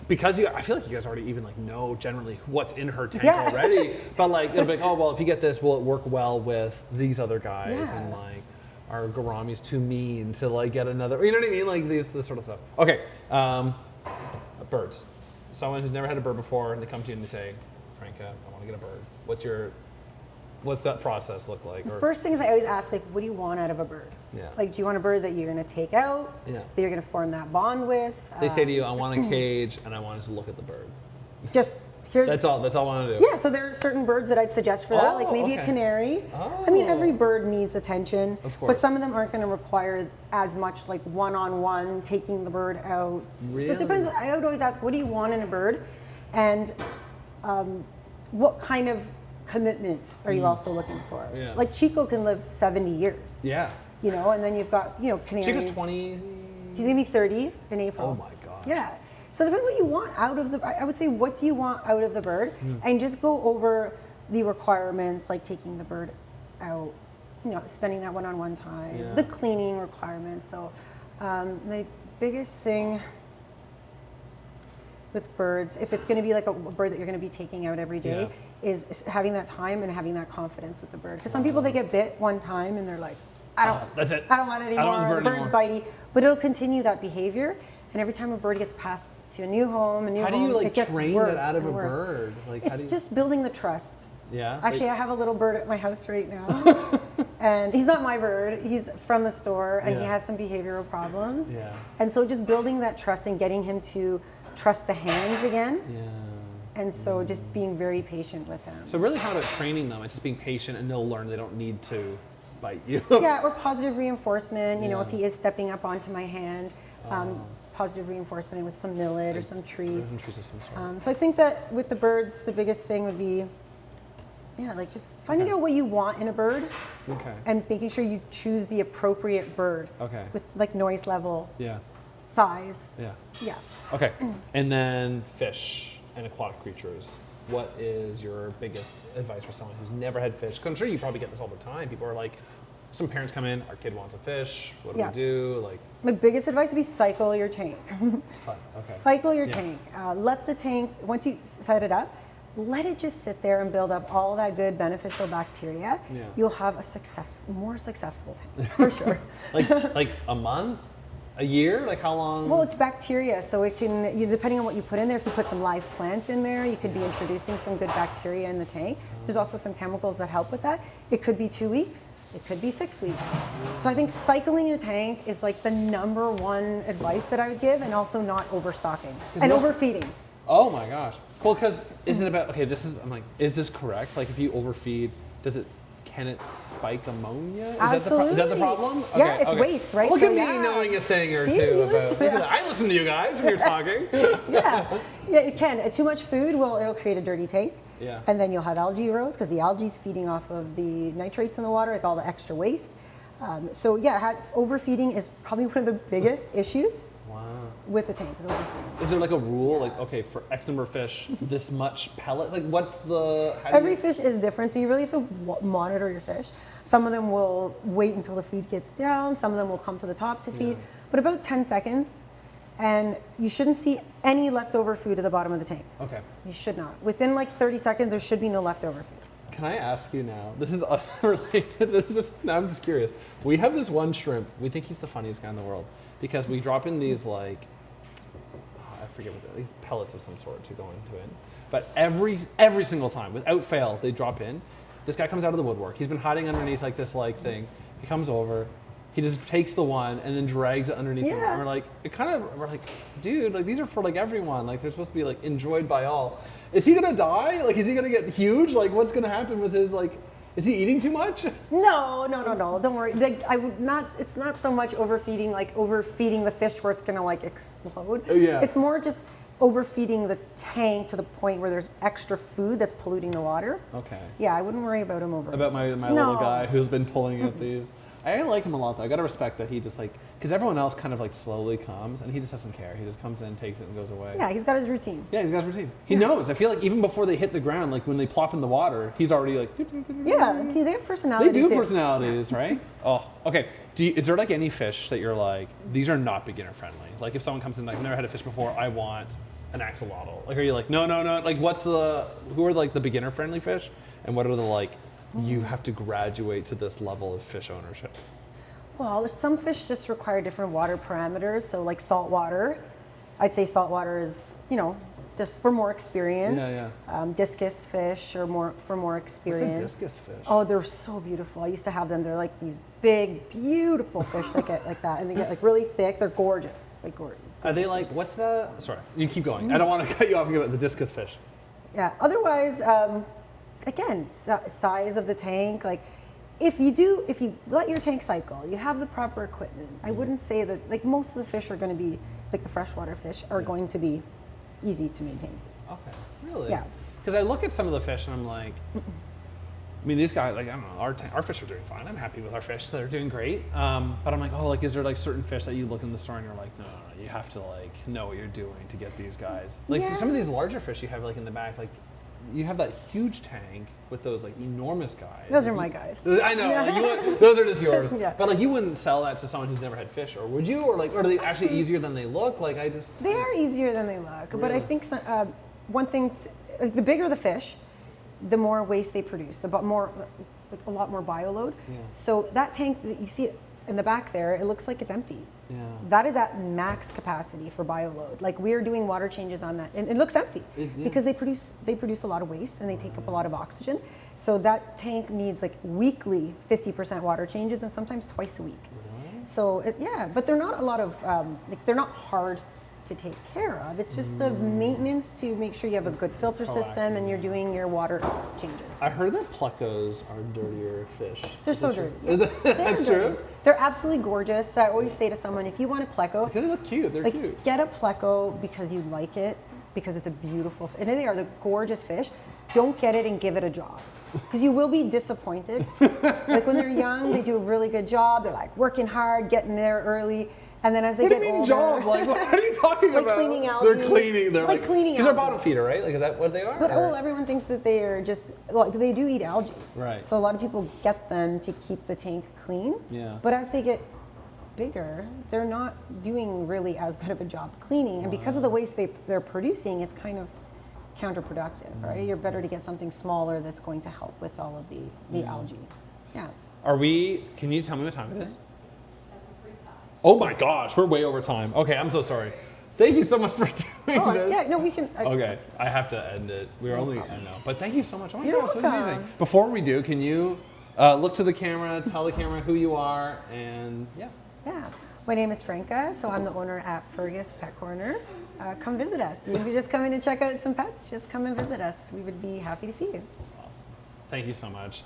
because I feel like you guys already even like know generally what's in her tank already. But like, it'll be like, oh, well, if you get this, will it work well with these other guys? And like, are gouramis too mean to like get another? You know what I mean? Like this sort of stuff. Okay, birds. Someone who's never had a bird before, and they come to you and they say, Franca, I want to get a bird. What's that process look like? The first things I always ask, like, what do you want out of a bird? Yeah. Like, do you want a bird that you're going to take out? Yeah. That you're going to form that bond with? They say to you, I want a cage, and I want us to look at the bird. Just here's. That's all I want to do. Yeah. So there are certain birds that I'd suggest for that, like maybe a canary. I mean, every bird needs attention, but some of them aren't going to require as much like one-on-one taking the bird out. Really? So it depends. I would always ask, what do you want in a bird, and what kind of commitment are you also looking for? Yeah. Like Chico can live 70 years. Yeah. You know, and then you've got, canary. Chico's 20. He's gonna be 30 in April. Oh my God. Yeah. So it depends what you want out of I would say, what do you want out of the bird? And just go over the requirements, like taking the bird out, spending that one-on-one time, the cleaning requirements. So the biggest thing with birds, if it's going to be like a bird that you're going to be taking out every day, is having that time and having that confidence with the bird. Because some people, they get bit one time and they're like, that's it. I don't want it anymore. The bird's bitey. But it'll continue that behavior. And every time a bird gets passed to a new home, how do you like train that out of a bird? Like, it's just building the trust. Yeah. Actually, I have a little bird at my house right now. And he's not my bird. He's from the store, and he has some behavioral problems. Yeah. And so just building that trust and getting him to trust the hands again. Yeah. And so just being very patient with him. So really, it's not about training them. It's just being patient, and they'll learn they don't need to bite you. Yeah, or positive reinforcement. You know, if he is stepping up onto my hand, positive reinforcement with some millet or some treats. Some treats of some sort. So I think that with the birds, the biggest thing would be, like just finding out what you want in a bird, and making sure you choose the appropriate bird. With like noise level. Yeah. Size. Yeah. Yeah. Okay. And then fish and aquatic creatures. What is your biggest advice for someone who's never had fish? 'Cause I'm sure you probably get this all the time. People are like, some parents come in, our kid wants a fish. What do we do? Like, my biggest advice would be cycle your tank. Cycle your tank. Let the tank, once you set it up, let it just sit there and build up all that good beneficial bacteria. You'll have a more successful tank, for sure. like a month? A year? Like how long? Well, it's bacteria, so it can, depending on what you put in there, if you put some live plants in there, you could be introducing some good bacteria in the tank. There's also some chemicals that help with that. It could be 2 weeks, it could be 6 weeks. So I think cycling your tank is like the #1 advice that I would give, and also not overstocking and overfeeding. Oh my gosh. Well, because isn't it about, I'm like, is this correct? Like if you overfeed, can it spike ammonia? Absolutely. Is that the problem? Okay, yeah, it's waste, right? Look at me knowing a thing or two about. I listen to you guys when you're talking. Yeah, it can. Too much food it'll create a dirty tank. Yeah. And then you'll have algae growth because the algae is feeding off of the nitrates in the water, like all the extra waste. Overfeeding is probably one of the biggest issues. With the tank, is overfeeding. Is there like a rule, like, okay, for X number of fish, this much pellet? Like, what's the... Every fish is different, so you really have to monitor your fish. Some of them will wait until the food gets down, some of them will come to the top to feed, but about 10 seconds, and you shouldn't see any leftover food at the bottom of the tank. Okay. You should not. Within like 30 seconds, there should be no leftover food. Can I ask you now, this is unrelated, I'm just curious. We have this one shrimp, we think he's the funniest guy in the world, because we drop in these like, I forget what these pellets of some sort to go into it. But every single time, without fail, they drop in. This guy comes out of the woodwork. He's been hiding underneath like this thing. He comes over, he just takes the one and then drags it underneath him. And we're like, dude, like these are for like everyone. Like they're supposed to be like enjoyed by all. Is he gonna die? Like is he gonna get huge? Like what's gonna happen with his like? Is he eating too much? No. Don't worry. Like, I would not. It's not so much overfeeding, like overfeeding the fish where it's gonna like explode. Yeah. It's more just overfeeding the tank to the point where there's extra food that's polluting the water. Okay. Yeah, I wouldn't worry about him over. About my little guy who's been pulling at these. I like him a lot though. I gotta respect that he just like, because everyone else kind of like slowly comes and he just doesn't care. He just comes in, takes it and goes away. Yeah, he's got his routine. Yeah, he's got his routine. He knows. I feel like even before they hit the ground, like when they plop in the water, he's already like. Yeah, see, they have personality. They do too. personalities, right? Oh, okay. Is there like any fish that you're like, these are not beginner friendly? Like if someone comes in like, I've never had a fish before, I want an axolotl. Like are you like, no. Like who are like the beginner friendly fish? And what are the like, you have to graduate to this level of fish ownership? Well, some fish just require different water parameters. So like saltwater, I'd say saltwater is, just for more experience. Yeah. Discus fish or for more experience. What's a discus fish? Oh, they're so beautiful. I used to have them. They're like these big, beautiful fish that get like that. And they get like really thick. They're gorgeous. Like gorgeous. Are they like, what's the, sorry, you keep going. I don't want to cut you off and give it the discus fish. Yeah, otherwise, again, size of the tank, like, if you let your tank cycle, you have the proper equipment. I wouldn't say that, like most of the fish are going to be, like the freshwater fish are going to be easy to maintain. Okay, really? Yeah. Because I look at some of the fish and I'm like, I mean, these guys, like, I don't know, our fish are doing fine. I'm happy with our fish. They're doing great. But I'm like, oh, like, is there like certain fish that you look in the store and you're like, no, you have to like know what you're doing to get these guys. Like some of these larger fish you have like in the back, like, you have that huge tank with those like enormous guys. Those are my guys. I know, like, those are just yours. Yeah. But like you wouldn't sell that to someone who's never had fish, or would you? Or like, are they actually easier than they look? Like They are easier than they look, Really? but I think one thing, the bigger the fish, the more waste they produce, a lot more bioload. Yeah. So that tank that you see, in the back there, it looks like it's empty. Yeah. That is at max capacity for bioload. Like we are doing water changes on that, and it looks empty because they produce a lot of waste and they take up a lot of oxygen. So that tank needs like weekly 50% water changes and sometimes twice a week. So but they're not a lot of like they're not hard to take care of. It's just the maintenance to make sure you have a good filter system and you're doing your water changes. I heard that plecos are dirtier fish. They're so dirty. That's true. They're absolutely gorgeous. I always say to someone, if you want a pleco, They look cute. They're cute. get a pleco because you like it, because it's a beautiful, and they are the gorgeous fish. Don't get it and give it a job, because you will be disappointed. Like when they're young, they do a really good job. They're like working hard, getting there early. And then as they get older, What do you mean job? Like, what are you talking like about? cleaning algae. They're cleaning. They're like cleaning because they're algae. bottom feeder, right? Like, is that what they are? But everyone thinks that they are just like they do eat algae. Right. So a lot of people get them to keep the tank clean. Yeah. But as they get bigger, they're not doing really as good of a job cleaning, and because of the waste they're producing, it's kind of counterproductive, right? You're better to get something smaller that's going to help with all of the algae. Yeah. Can you tell me what time it is? Oh my gosh, we're way over time. Okay, I'm so sorry. Thank you so much for doing this. Yeah, no, we can. Okay, I have to end it. We're only, I know. But thank you so much. Oh my You're gosh, that's welcome. amazing. Before we do, can you look to the camera, tell the camera who you are, and yeah. Yeah. My name is Franca, so I'm the owner at Fergus Pet Corner. Come visit us. If you're just coming to check out some pets, just come and visit us. We would be happy to see you. Awesome. Thank you so much.